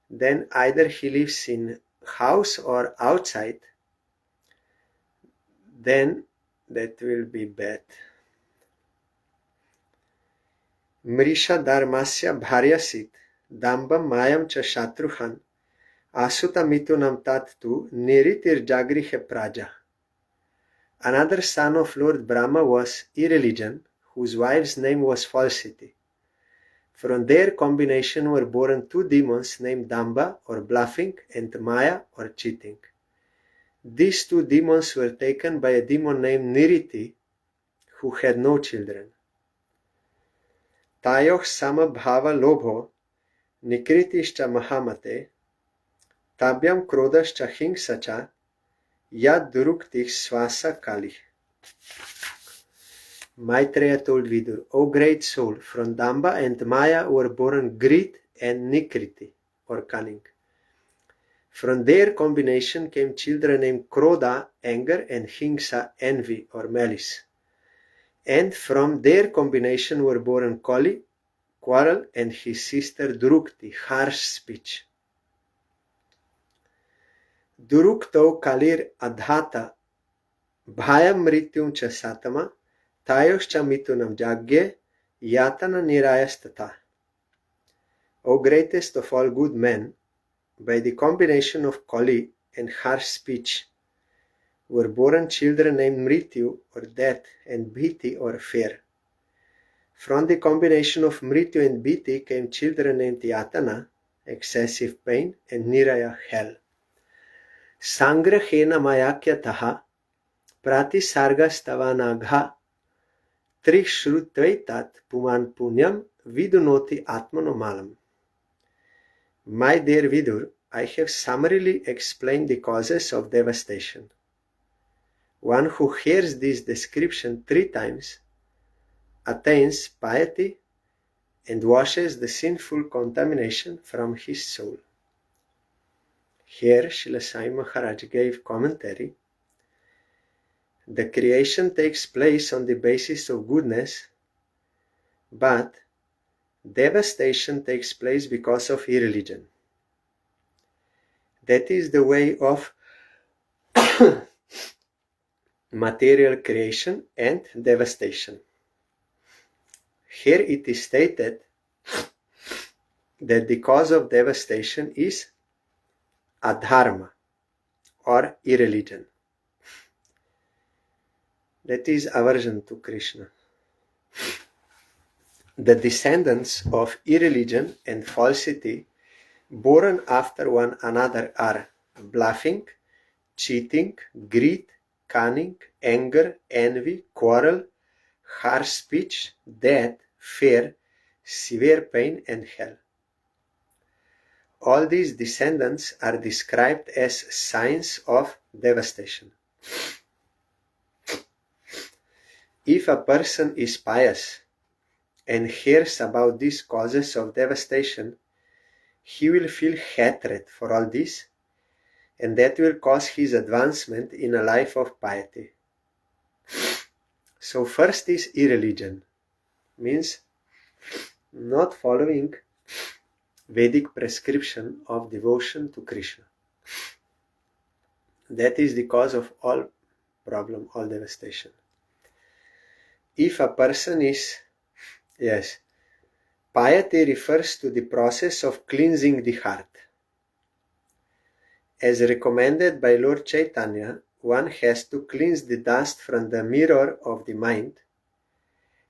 then either he lives in house or outside, then that will be bad. Mrisha dharmasya bharyasit dambam mayam cha shatruhan asuta mitunam tattu niritir jagrihe praja. Another son of Lord Brahma was Irreligion, whose wife's name was Falsity. From their combination were born 2 demons named Damba or bluffing and Maya or cheating. These 2 demons were taken by a demon named Niriti, who had no children. Tayoh samabhava lobho nikritischa mahamate tabyam krodascha hingsacha yad duruktih swasa kali. Maitreya told Vidur, O great soul, from Damba and Maya were born greed and Nikriti or cunning. From their combination came children named Krodha, anger, and Hingsa, envy or malice. And from their combination were born Kali, quarrel, and his sister Durukti, harsh speech. Durukto Kalir Adhata, Bhayam Mrityum cha Satama, Tayoscha Mitunam Jagye, Yatana Nirayastata. O greatest of all good men, by the combination of Kali and harsh speech, were born children named Mrityu or death and Bhiti or fear. From the combination of Mrityu and Bhiti came children named Yatana, excessive pain, and Niraya, hell. Sangrahena mayakyataha pratisargastavanagha trishrutvetat puman punyam vidunoti atmanomalam. My dear Vidur, I have summarily explained the causes of devastation. One who hears this description 3 times attains piety and washes the sinful contamination from his soul. Here Srila Sai Maharaj gave commentary. The creation takes place on the basis of goodness, but devastation takes place because of irreligion. That is the way of material creation and devastation. Here it is stated that the cause of devastation is adharma or irreligion. That is aversion to Krishna. The descendants of irreligion and falsity born after one another are bluffing, cheating, greed, cunning, anger, envy, quarrel, harsh speech, death, fear, severe pain, and hell. All these descendants are described as signs of devastation. If a person is pious and hears about these causes of devastation, he will feel hatred for all this, and that will cause his advancement in a life of piety. So first is irreligion, means not following Vedic prescription of devotion to Krishna. That is the cause of all problem, all devastation. If a person is, piety refers to the process of cleansing the heart. As recommended by Lord Chaitanya, one has to cleanse the dust from the mirror of the mind,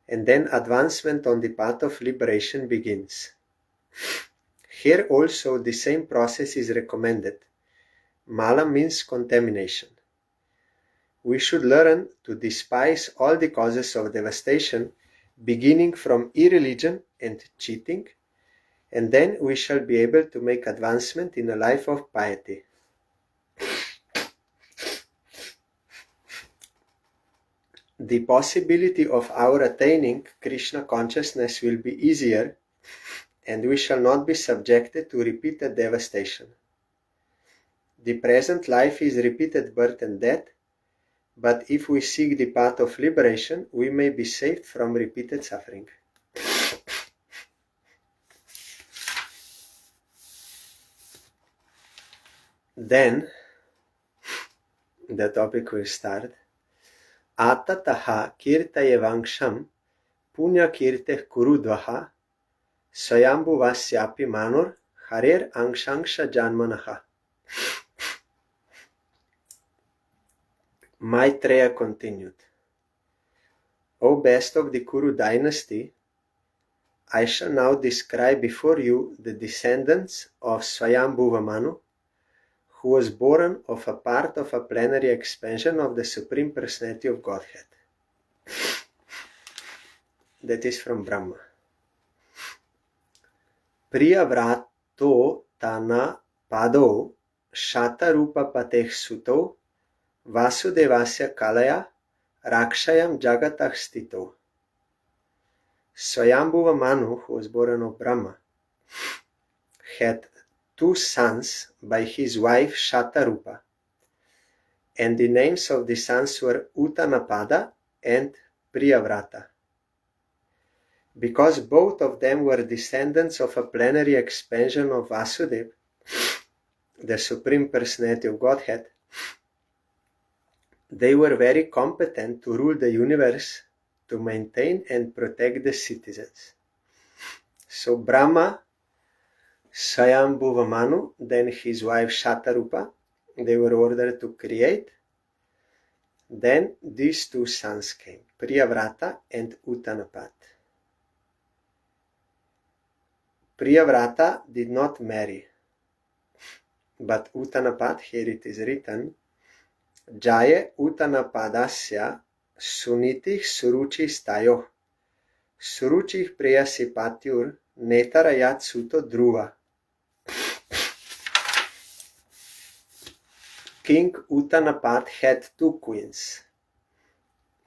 and then advancement on the path of liberation begins. Here also the same process is recommended. Mala means contamination. We should learn to despise all the causes of devastation, beginning from irreligion and cheating, and then we shall be able to make advancement in a life of piety. The possibility of our attaining Krishna consciousness will be easier, and we shall not be subjected to repeated devastation. The present life is repeated birth and death, but if we seek the path of liberation, we may be saved from repeated suffering. Then, the topic will start. Atataha kirtayevangsham punya kirteh kurudvaha swayambhu vasyapi manur harer angshangsha janmanaha. Maitreya continued. O best of the Kuru dynasty, I shall now describe before you the descendants of Swayambhuva Manu, who was born of a part of a plenary expansion of the Supreme Personality of Godhead. That is from Brahma. Priyavrato tana pado shatarupa pateh suto Vasudevasya kalaya rakshayam jagatah stito. Swayambhuva Manu, who was born of Brahma, had 2 sons by his wife Shatarupa, and the names of the sons were Uttanapada and Priyavrata. Because both of them were descendants of a plenary expansion of Vasudeva, the Supreme Personality of Godhead, they were very competent to rule the universe, to maintain and protect the citizens. So Brahma, Swayambhuva Manu, then his wife Shatarupa, they were ordered to create. Then these two sons came, Priyavrata and Uttanapat. Priyavrata did not marry, but Uttanapat, here it is written, Jaye Uttanapadasya Suniti Suruchi Stayo Suruchi Preyasi Patyur Netarayat Suto Dhruva. King Uttanapat had two queens,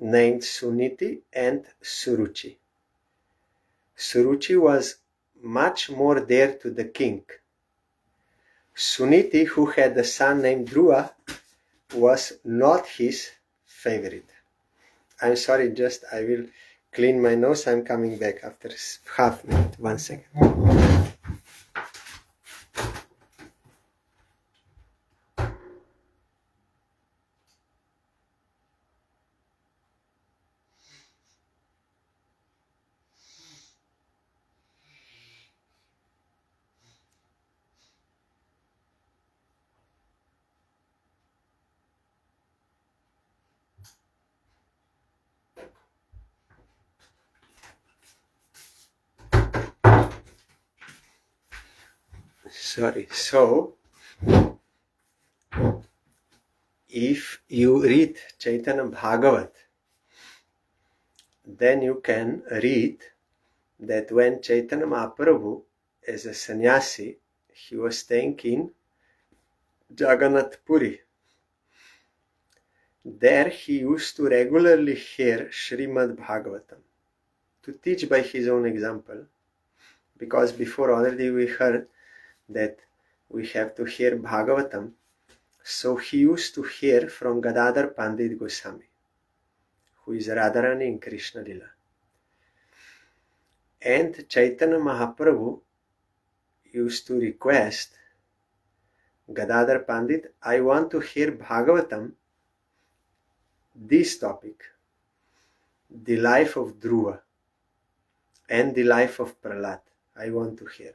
named Suniti and Suruchi. Suruchi was much more dear to the king. Suniti, who had a son named Dhruva, was not his favorite. I'm sorry, just I will clean my nose. I'm coming back after half minute. 1 second. Sorry. So, if you read Chaitanya Bhagavat, then you can read that when Chaitanya Mahaprabhu, as a sannyasi, he was staying in Jagannath Puri. There he used to regularly hear Srimad Bhagavatam, to teach by his own example, because before already we heard that we have to hear Bhagavatam. So he used to hear from Gadadhar Pandit Goswami, who is Radharani in Krishna Lila. And Chaitanya Mahaprabhu used to request Gadadhar Pandit, I want to hear Bhagavatam, this topic, the life of Dhruva and the life of Prahlad, I want to hear.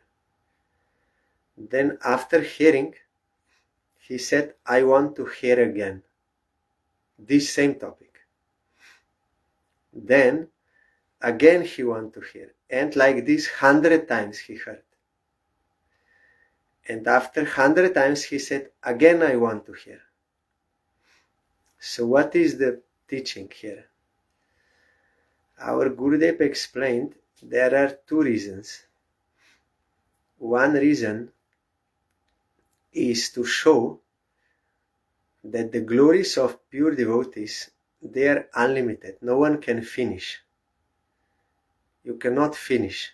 Then after hearing, he said, I want to hear again this same topic. Then again he want to hear, and like this 100 times he heard. And after 100 times he said, again I want to hear. So what is the teaching here? Our Gurudev explained there are two reasons. One reason is to show that the glories of pure devotees, they are unlimited. No one can finish. You cannot finish.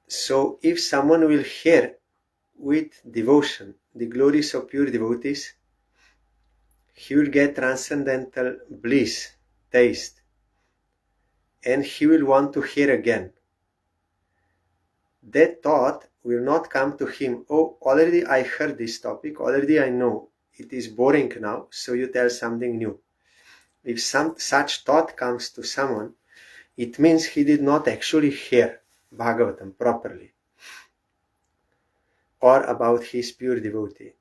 So if someone will hear with devotion the glories of pure devotees, he will get transcendental bliss, taste, and he will want to hear again. That thought will not come to him, oh, already I heard this topic, already I know, it is boring now, so you tell something new. If such thought comes to someone, it means he did not actually hear Bhagavatam properly, or about his pure devotee.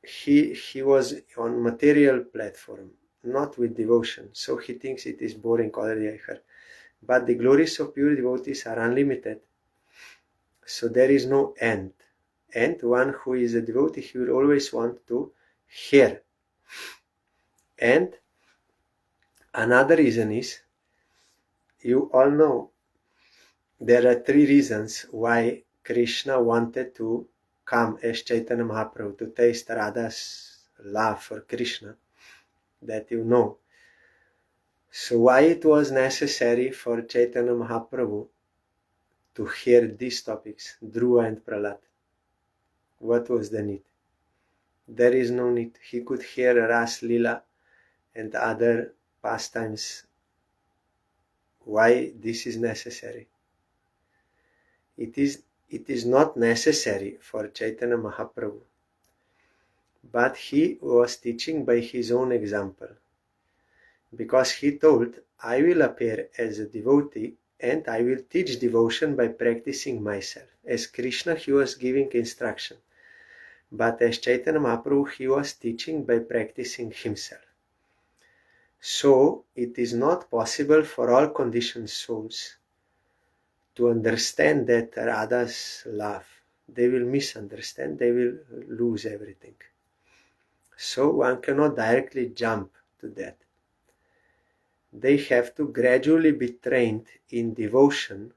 He was on material platform, not with devotion, so he thinks it is boring, already I heard. But the glories of pure devotees are unlimited, so there is no end. And one who is a devotee, he will always want to hear. And another reason is, you all know, there are three reasons why Krishna wanted to come as Chaitanya Mahaprabhu, to taste Radha's love for Krishna, that you know. So why it was necessary for Chaitanya Mahaprabhu to hear these topics, Dhruva and Prahlad? What was the need? there is no need. He could hear Ras Lila and other pastimes. Why this is necessary? It is not necessary for Chaitanya Mahaprabhu, but he was teaching by his own example, because he told, I will appear as a devotee and I will teach devotion by practicing myself. As Krishna, he was giving instruction, but as Chaitanya Mahaprabhu, he was teaching by practicing himself. So it is not possible for all conditioned souls to understand that Radha's love. They will misunderstand, they will lose everything. So one cannot directly jump to that. They have to gradually be trained in devotion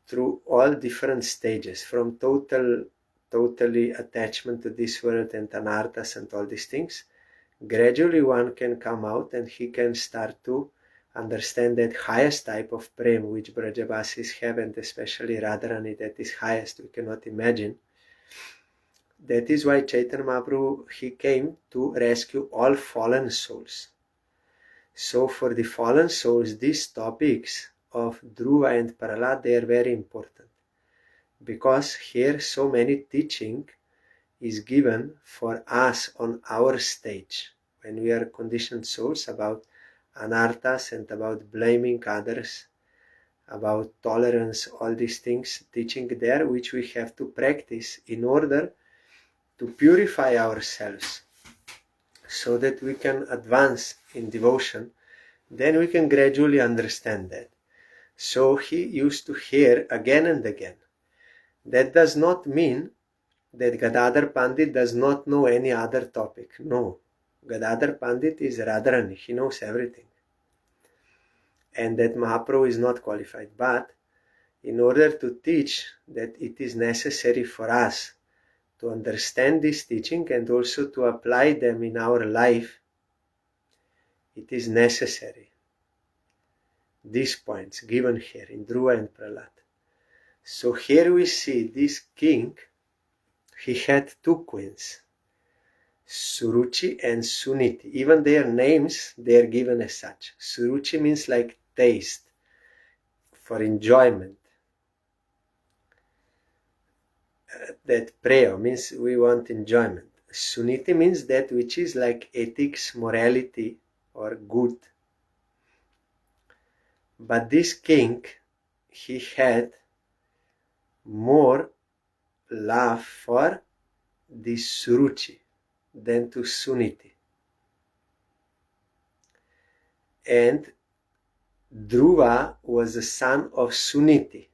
through all different stages, from totally attachment to this world and anarthas and all these things. Gradually one can come out and he can start to understand that highest type of prem which Brajavasis have, and especially Radharani, that is highest, we cannot imagine. That is why Chaitanya Mahaprabhu, he came to rescue all fallen souls. So for the fallen souls, these topics of Dhruva and Prahlad, they are very important, because here so many teaching is given for us on our stage, when we are conditioned souls, about anarthas and about blaming others, about tolerance, all these things, teaching there, which we have to practice in order to purify ourselves, so that we can advance in devotion. Then we can gradually understand that. So he used to hear again and again. That does not mean that Gadadhar Pandit does not know any other topic. No. Gadadhar Pandit is Radharani. He knows everything. And that Mahaprabhu is not qualified. But in order to teach that, it is necessary for us to understand this teaching and also to apply them in our life. It is necessary. These points given here in Dhruva and Prahlad. So here we see this king, he had two queens, Suruchi and Suniti. Even their names, they are given as such. Suruchi means like taste, for enjoyment. That prayer means we want enjoyment. Suniti means that which is like ethics, morality, or good. But this king, he had more love for this Suruchi than to Suniti. And Dhruva was the son of Suniti.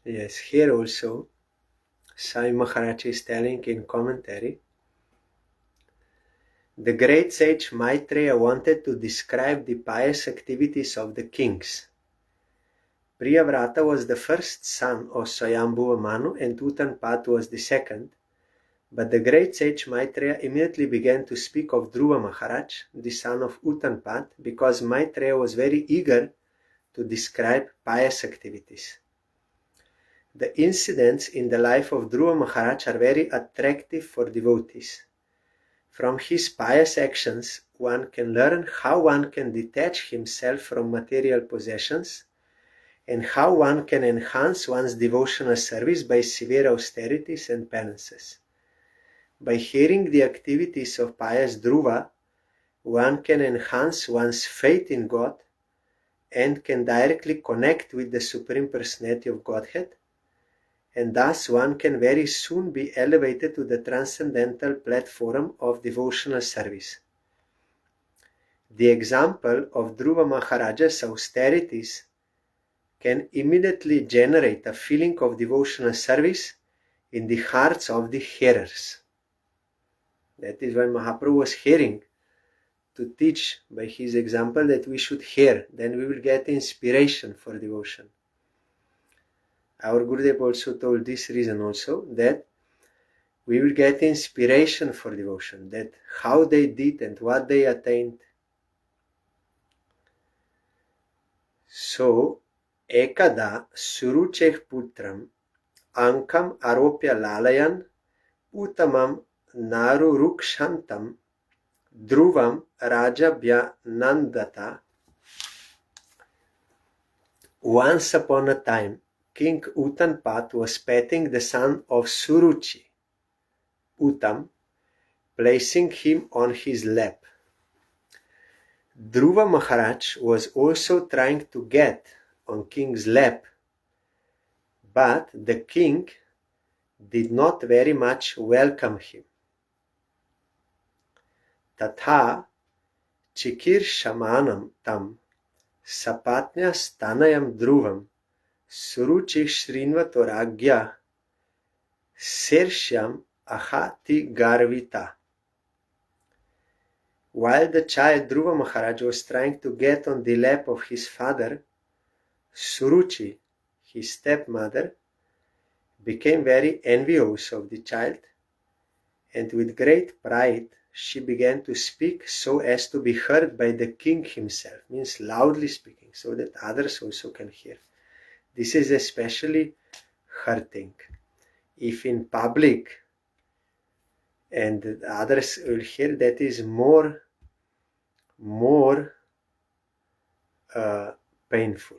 Yes, here also Sai Maharaj is telling in commentary, the great sage Maitreya wanted to describe the pious activities of the kings. Priyavrata was the first son of Swayambhuva Manu and Uttanpad was the second, but the great sage Maitreya immediately began to speak of Dhruva Maharaj, the son of Uttanpad, because Maitreya was very eager to describe pious activities. The incidents in the life of Dhruva Maharaj are very attractive for devotees. From his pious actions, one can learn how one can detach himself from material possessions and how one can enhance one's devotional service by severe austerities and penances. By hearing the activities of pious Dhruva, one can enhance one's faith in God and can directly connect with the Supreme Personality of Godhead, and thus one can very soon be elevated to the transcendental platform of devotional service. The example of Dhruva Maharaja's austerities can immediately generate a feeling of devotional service in the hearts of the hearers. That is why Mahaprabhu was hearing to teach by his example that we should hear, then we will get inspiration for devotion. Our Gurudev also told this reason also, that we will get inspiration for devotion, that how they did and what they attained. So, Ekada Surucheh Putram Ankam Aropya Lalayan Uttamam Narurukshantam Dhruvam Rajabhya Nandata. Once upon a time, King Uttanpat was petting the son of Suruchi, Uttam, placing him on his lap. Dhruva Maharaj was also trying to get on King's lap, but the king did not very much welcome him. Tatha Chikir Shamanam Tam Sapatnya Stanayam Dhruvam Suruchi Shrinvatoragya Sershyam Ahati Garvita. While the child Dhruva Maharaj was trying to get on the lap of his father, Suruchi, his stepmother, became very envious of the child, and with great pride she began to speak so as to be heard by the king himself, means loudly speaking, so that others also can hear. This is especially hurting. If in public and others will hear, that is more painful.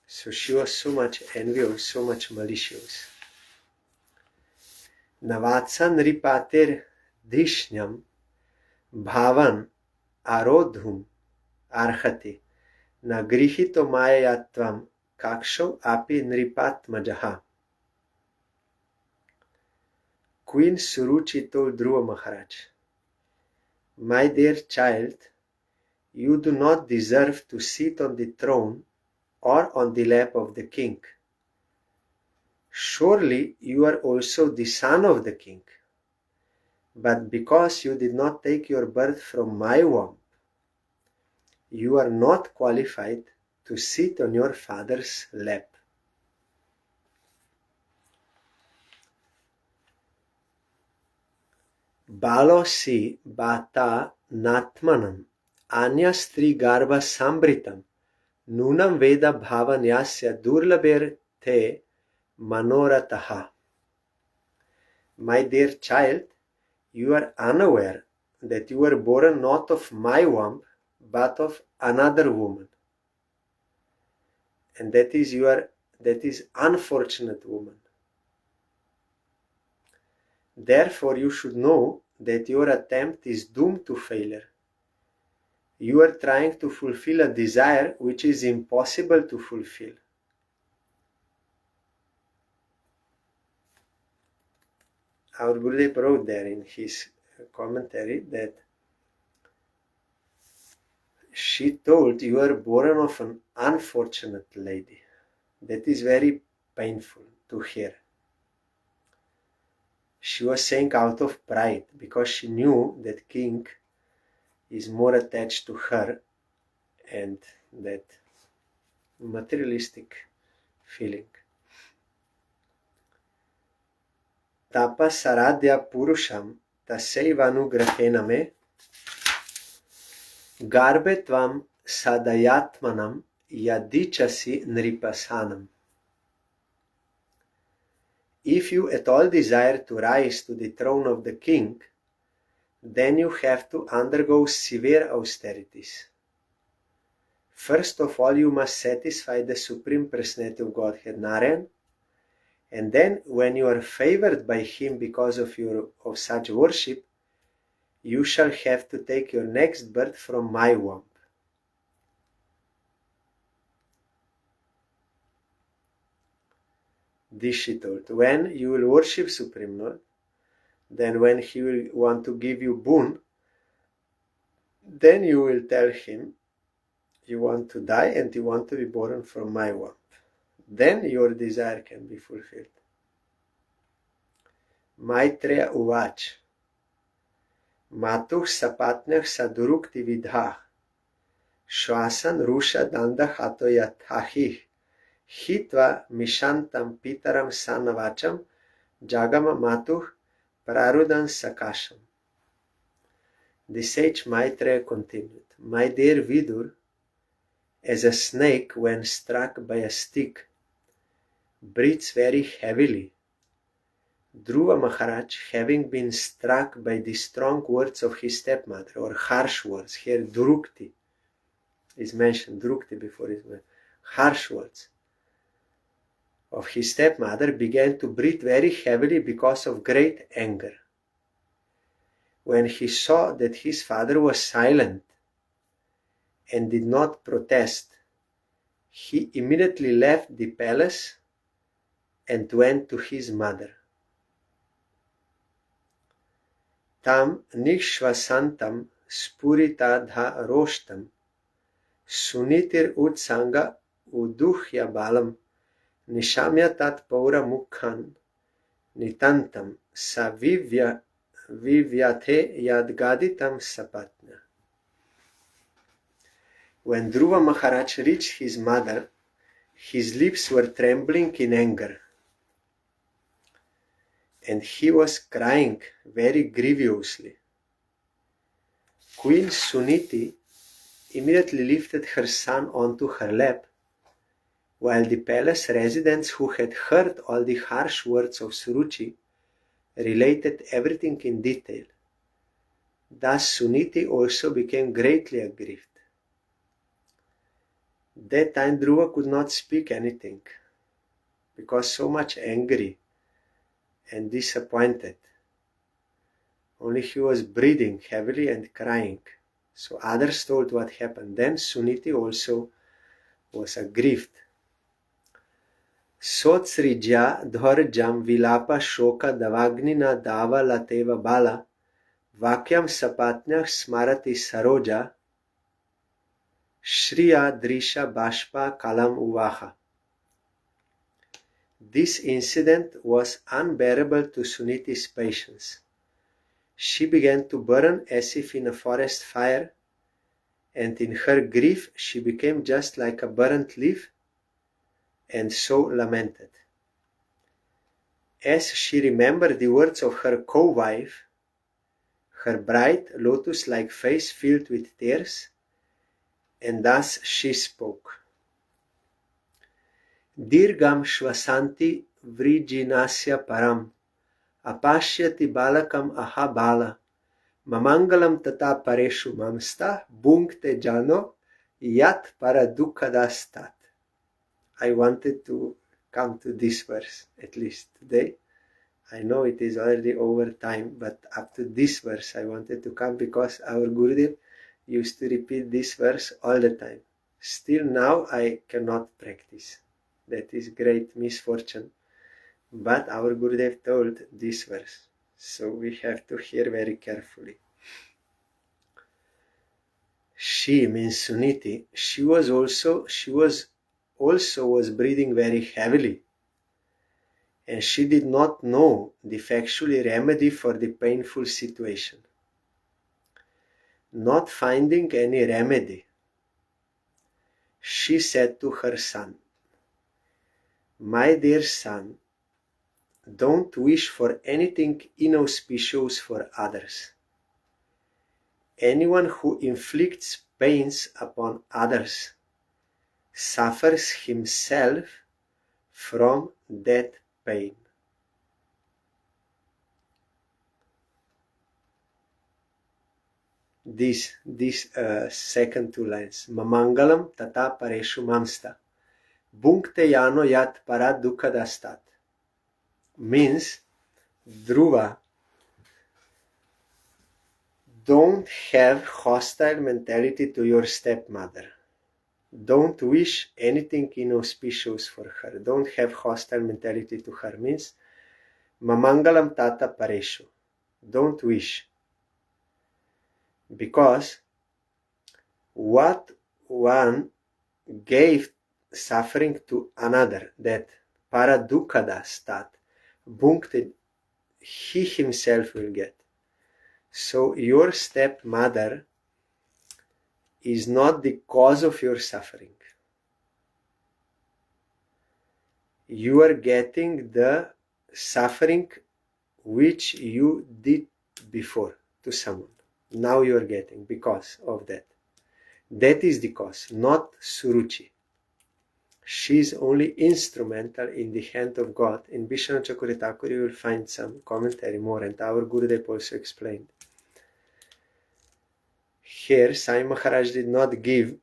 So she was so much envious, so much malicious. Navatsan ripater dhishnyam bhavan arodhum arhati nagrihito mayayatvam kaksho api nripatmajaha. Queen Suruchi told Dhruva Maharaj, "My dear child, you do not deserve to sit on the throne or on the lap of the king. Surely you are also the son of the king, but because you did not take your birth from my womb, you are not qualified to sit on your father's lap." Balosi bata natmanam anya stri garba sambritam nunam veda bhavanyasya durlaber te manorataha. My dear child, you are unaware that you were born not of my womb, but of another woman. And that is unfortunate woman. Therefore, you should know that your attempt is doomed to failure. You are trying to fulfill a desire which is impossible to fulfill. Our Gurudev wrote there in his commentary that she told, "You are born of an unfortunate lady." That is very painful to hear. She was saying out of pride, because she knew that king is more attached to her, and that materialistic feeling. Tapasaradhya purusham taseivanugrahena me garbetvam sadayatmanam yadichasi nripasanam. If you at all desire to rise to the throne of the king, then you have to undergo severe austerities. First of all, you must satisfy the Supreme Personality of Godhead, Narayan, and then when you are favored by him because of such worship, you shall have to take your next birth from my womb. This she told. When you will worship Supreme Lord, then when he will want to give you boon, then you will tell him you want to die and you want to be born from my womb. Then your desire can be fulfilled. Maitreya Uvach Matuh sapatnyah sadurukti vidha Shwasan rusha danda hatoyathahi Hitva mishantam pitaram sanavacham Jagama matuh prarudan sakasham. The sage Maitreya continued, "My dear Vidur, as a snake when struck by a stick breathes very heavily. Dhruva Maharaj, having been struck by the strong words of his stepmother, or harsh words, here Drukti is mentioned, Drukti before is mentioned, harsh words of his stepmother, began to breathe very heavily because of great anger. When he saw that his father was silent and did not protest, he immediately left the palace and went to his mother. Tam nishvasantam spuritadha roshtam sunitir utsanga uduhya balam nishamya tat paura mukhan nitantam savivyate yadgaditam sapatna. When Dhruva Maharaj reached his mother, his lips were trembling in anger, and he was crying very grievously. Queen Suniti immediately lifted her son onto her lap, while the palace residents who had heard all the harsh words of Suruchi related everything in detail. Thus Suniti also became greatly aggrieved. That time Dhruva could not speak anything, because so much angry and disappointed. Only he was breathing heavily and crying. So others told what happened. Then Suniti also was aggrieved. Sotsrija dhorjam vilapa shoka davagnina dava lateva bala vakyam sapatnya smarati saroja shriya drisha bashpa kalam uvaha. This incident was unbearable to Suniti's patience. She began to burn as if in a forest fire, and in her grief she became just like a burnt leaf, and so lamented. As she remembered the words of her co-wife, her bright lotus-like face filled with tears, and thus she spoke. Dirgam shvasanti vrijinasya param apashyati balakam ahabala mamangalam tata pareshu mamsta bhunkte jano yat paradukadastat. I wanted to come to this verse at least today. I know it is already over time, but up to this verse I wanted to come because our Gurudev used to repeat this verse all the time. Still now I cannot practice. That is great misfortune. But our Gurudev told this verse, so we have to hear very carefully. She means Suniti. She was breathing very heavily, and she did not know the effectual remedy for the painful situation. Not finding any remedy, she said to her son, "My dear son, don't wish for anything inauspicious for others. Anyone who inflicts pains upon others suffers himself from that pain." These second two lines, Mamangalam tata pareshu mamsta bhunkte yano yat para dukkadastat, means, Dhruva, don't have hostile mentality to your stepmother. Don't wish anything inauspicious for her. Don't have hostile mentality to her, means Mamangalam tata pareshu. Don't wish. Because what one gave suffering to another, that paradukada stat, bhunkte, he himself will get. So your stepmother is not the cause of your suffering. You are getting the suffering which you did before to someone. Now you are getting because of that. That is the cause, not Suruchi. She is only instrumental in the hand of God. In Vishnu Chakur Thakur you will find some commentary more, and our Gurudev also explained. Here Sai Maharaj did not give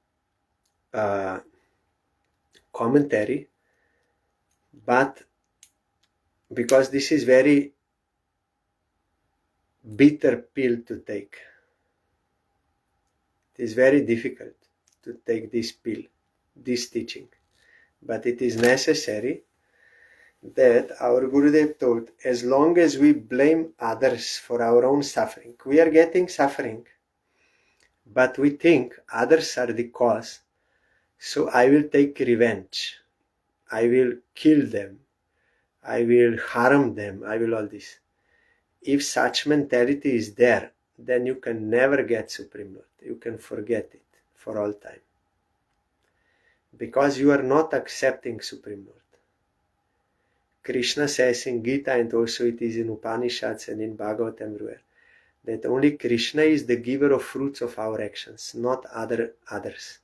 commentary, but because this is very bitter pill to take. It is very difficult to take this pill, this teaching. But it is necessary that our Gurudev told, as long as we blame others for our own suffering, we are getting suffering, but we think others are the cause, so I will take revenge, I will kill them, I will harm them, I will all this. If such mentality is there, then you can never get Supreme Lord. You can forget it for all time. Because you are not accepting Supreme Lord. Krishna says in Gita, and also it is in Upanishads and in Bhagavatam everywhere, that only Krishna is the giver of fruits of our actions, not others.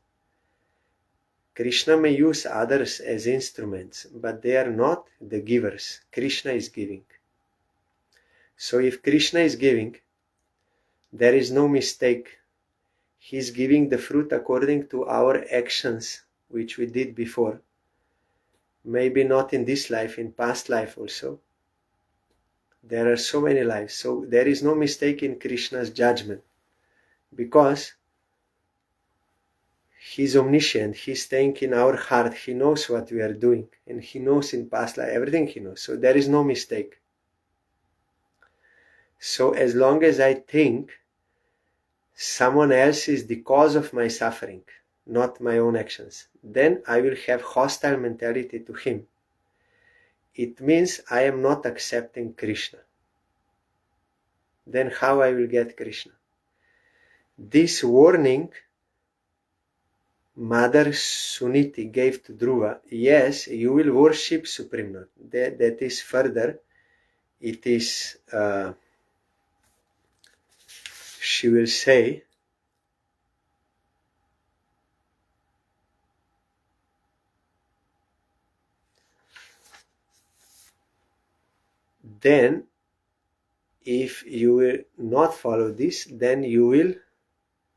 Krishna may use others as instruments, but they are not the givers. Krishna is giving. So if Krishna is giving, there is no mistake. He is giving the fruit according to our actions, which we did before. Maybe not in this life, in past life also. There are so many lives. So there is no mistake in Krishna's judgment. Because He is omniscient. He is staying in our heart. He knows what we are doing. And He knows in past life, everything He knows. So there is no mistake. So as long as I think someone else is the cause of my suffering, not my own actions, then I will have hostile mentality to him. It means I am not accepting Krishna. Then how I will get Krishna? This warning Mother Suniti gave to Dhruva, yes, you will worship Supreme Lord. That is further, it is, she will say, then if you will not follow this, then you will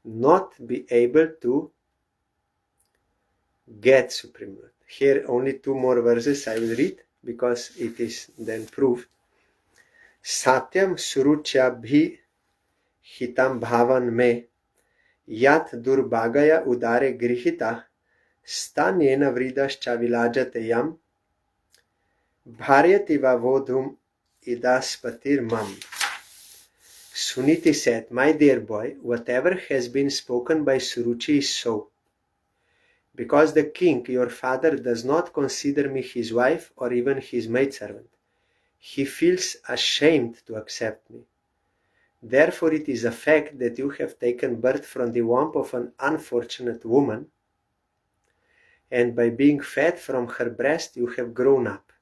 not be able to get Supreme Lord. Here only two more verses I will read, because it is then proved. Satyam suruchya bhi hitam bhavan me yat durbagaya udare grihita stanyena vridascha vilajate yam bharyativa vodhum idaspatir mam. Suniti said, my dear boy, whatever has been spoken by Suruchi is so. Because the king, your father, does not consider me his wife or even his maidservant. He feels ashamed to accept me. Therefore it is a fact that you have taken birth from the womb of an unfortunate woman, and by being fed from her breast you have grown up.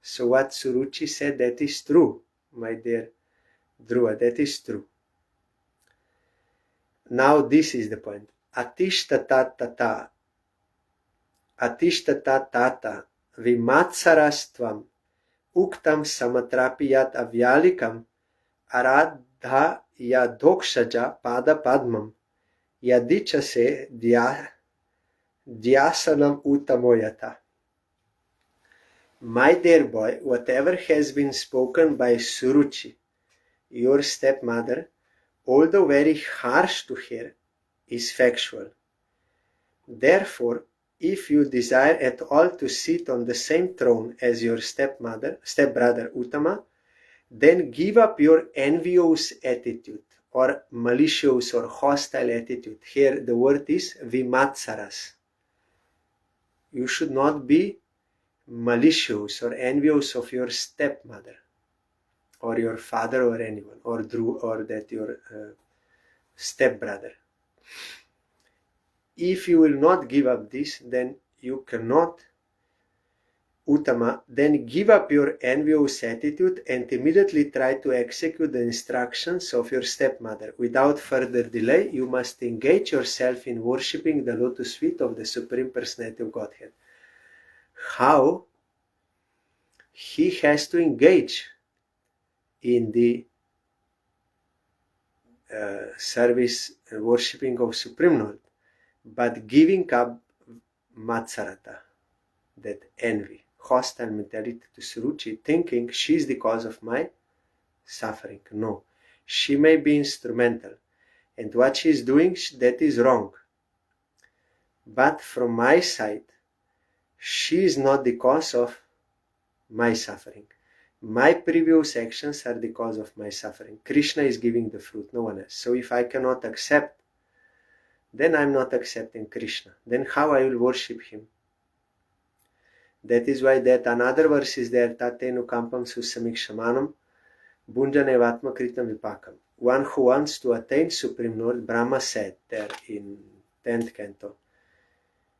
So what Suruchi said, that is true, my dear Dhruva, that is true. Now this is the point. Atishtata tata vimatsarastvam uktam samatrapiyat avyalikam aradha yadokshaja pada padmam yadichase dhyasanam utamoyata. My dear boy, whatever has been spoken by Suruchi, your stepmother, although very harsh to her, is factual. Therefore, if you desire at all to sit on the same throne as your stepbrother Uttama, then give up your envious attitude or malicious or hostile attitude. Here the word is vimatsaras. You should not be malicious or envious of your stepmother or your father or anyone, or that your stepbrother. If you will not give up this, then you cannot Uttama, then give up your envious attitude and immediately try to execute the instructions of your stepmother. Without further delay, you must engage yourself in worshipping the lotus feet of the Supreme Personality of Godhead. How? He has to engage in the service and worshipping of Supreme Lord, but giving up Matsarata, that envy, hostile mentality to Suruchi, thinking she is the cause of my suffering. No, she may be instrumental, and what she is doing, that is wrong. But from my side, she is not the cause of my suffering. My previous actions are the cause of my suffering. Krishna is giving the fruit, no one else. So if I cannot accept, then I'm not accepting Krishna. Then how I will worship him? That is why that another verse is there, Tatenu Kampam Susamikshamanam Bunjanevatma Kritam Vipakam. One who wants to attain Supreme Lord, Brahma said there in 10th canto,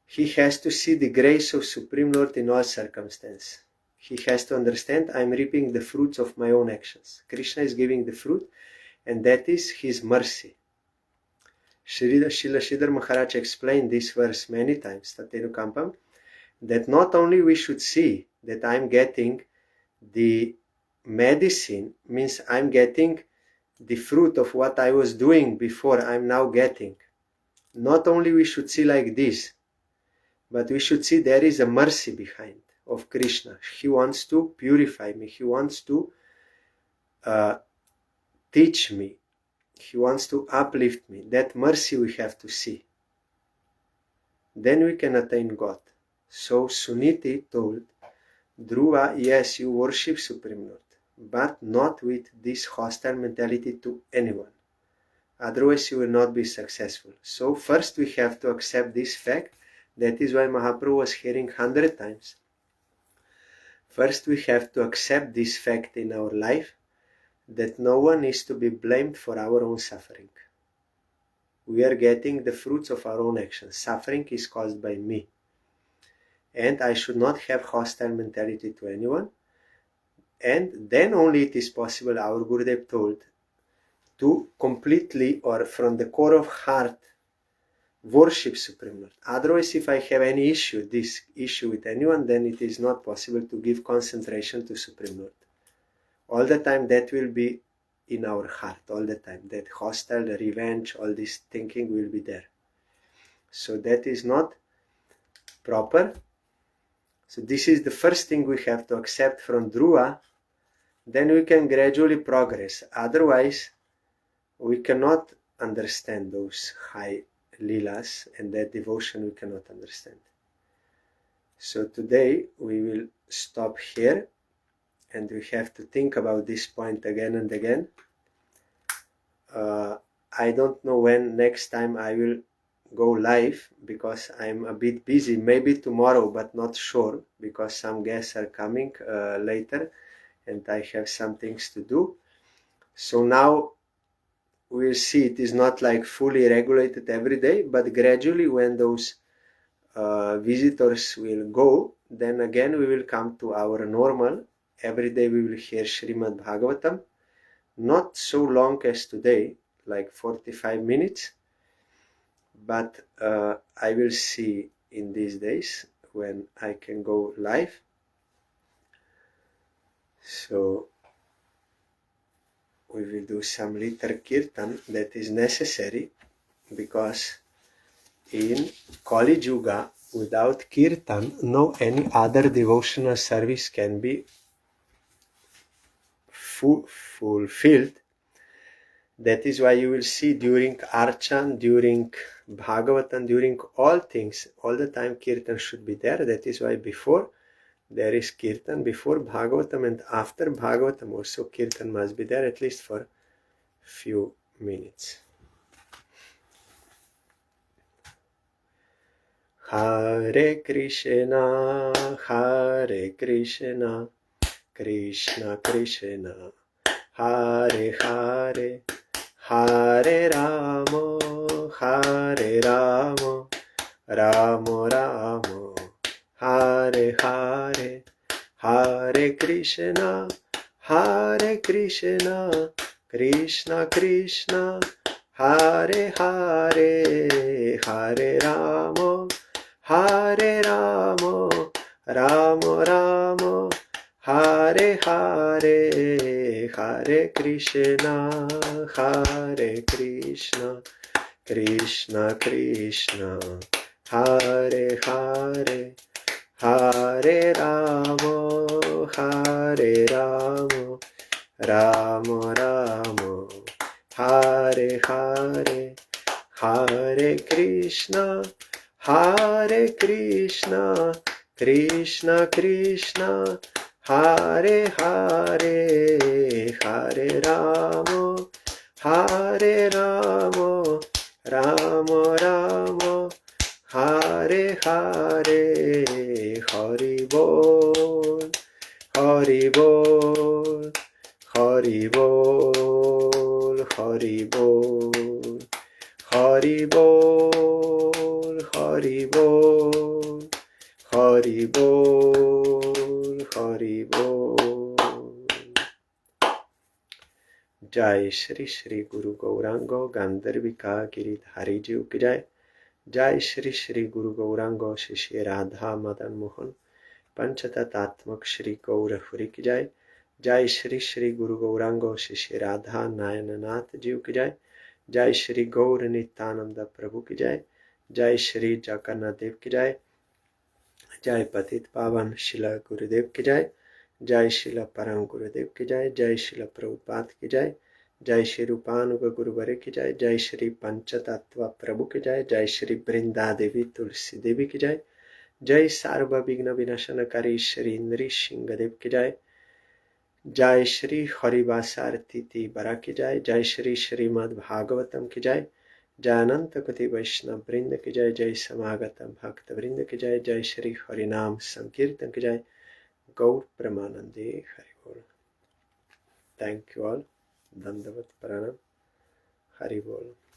he has to see the grace of Supreme Lord in all circumstances. He has to understand, I'm reaping the fruits of my own actions. Krishna is giving the fruit, and that is his mercy. Srila Sridhar Maharaj explained this verse many times, Tatenu Kampam, that not only we should see that I'm getting the medicine, means I'm getting the fruit of what I was doing before, I'm now getting. Not only we should see like this, but we should see there is a mercy behind of Krishna. He wants to purify me. He wants to teach me. He wants to uplift me. That mercy we have to see. Then we can attain God. So Suniti told Dhruva, yes, you worship Supreme Lord, but not with this hostile mentality to anyone. Otherwise you will not be successful. So first we have to accept this fact. That is why Mahaprabhu was hearing 100 times. First we have to accept this fact in our life, that no one is to be blamed for our own suffering. We are getting the fruits of our own actions. Suffering is caused by me. And I should not have hostile mentality to anyone. And then only it is possible, our Gurudev told, to completely or from the core of heart worship Supreme Lord. Otherwise, if I have any issue, this issue with anyone, then it is not possible to give concentration to Supreme Lord. All the time that will be in our heart, all the time. That hostile, revenge, all this thinking will be there. So that is not proper. So this is the first thing we have to accept from Dhruva. Then we can gradually progress. Otherwise, we cannot understand those high Leelas, and that devotion we cannot understand. So today we will stop here, and we have to think about this point again and again. I don't know when next time I will go live, because I'm a bit busy. Maybe tomorrow, but not sure, because some guests are coming later and I have some things to do. So now we'll see. It is not like fully regulated every day, but gradually when those visitors will go, then again we will come to our normal. Every day we will hear Srimad Bhagavatam, not so long as today, like 45 minutes, but I will see in these days when I can go live. So we will do some little kirtan that is necessary, because in Kali Yuga, without kirtan, no any other devotional service can be fulfilled. That is why you will see during Archan, during Bhagavatam, during all things, all the time kirtan should be there. That is why before there is kirtan, before Bhagavatam and after Bhagavatam also kirtan must be there, at least for few minutes. Hare Krishna, Hare Krishna, Krishna Krishna, Hare Hare, Hare Rama, Hare Rama, Rama Rama, Hare Hare, Hare Krishna, Hare Krishna, Krishna Krishna, Hare Hare, Hare Rama, Hare Rama, Rama Rama, Hare Hare, Hare Krishna, Hare Krishna, Krishna Krishna, Hare Hare, Hare Rama, Hare Rama, Rama Rama, Hare Hare, Hare Krishna, Hare Krishna, Krishna Krishna, Hare Hare, Hare Rama, Hare Rama, Rama Rama, Hare Hare, Hari Bol, Hari Bol, Hari Bol, Hari Bol, Hari Bol, Hari Bol, Hari Bol, Hari Bol. Jai Shri Shri Guru Gaurango Gandharvika Giridhari Ji की जय. जय श्री श्री गुरु गौरांगो शिष्य राधा मदन मोहन पंचतत्वात्मक श्री गौरहरि की जय. जय श्री श्री गुरु गौरांगो शिष्य राधा नायननाथ जीव की जय. जय श्री गौर नित्यानंद प्रभु की जय. जय श्री जगन्नाथ देव की जय. जय पतित पावन शिला गुरुदेव की जय. जय शिला परम गुरुदेव की जय. जय शिला प्रभुपाद की जय. जय श्री रूपानुग गुरुवरे की जय. जय श्री पंचतत्व प्रभु की जय. जय श्री वृंदा देवी तुलसी देवी की जय. जय सर्व विघ्न विनाशनकारी श्री नृसिंह देव की जय. जय श्री हरिवासारती बरा की जय. जय श्री श्रीमद् भागवतम की जय. जय अनंत कोटि वैष्णव वृंद की जय. जय समागत भक्त वृंद की जय. जय श्री हरिनाम संकीर्तन की जय. गौर प्रेमानंदे हरि बोल. Thank you all. दंडवत प्रणाम. हरि बोल.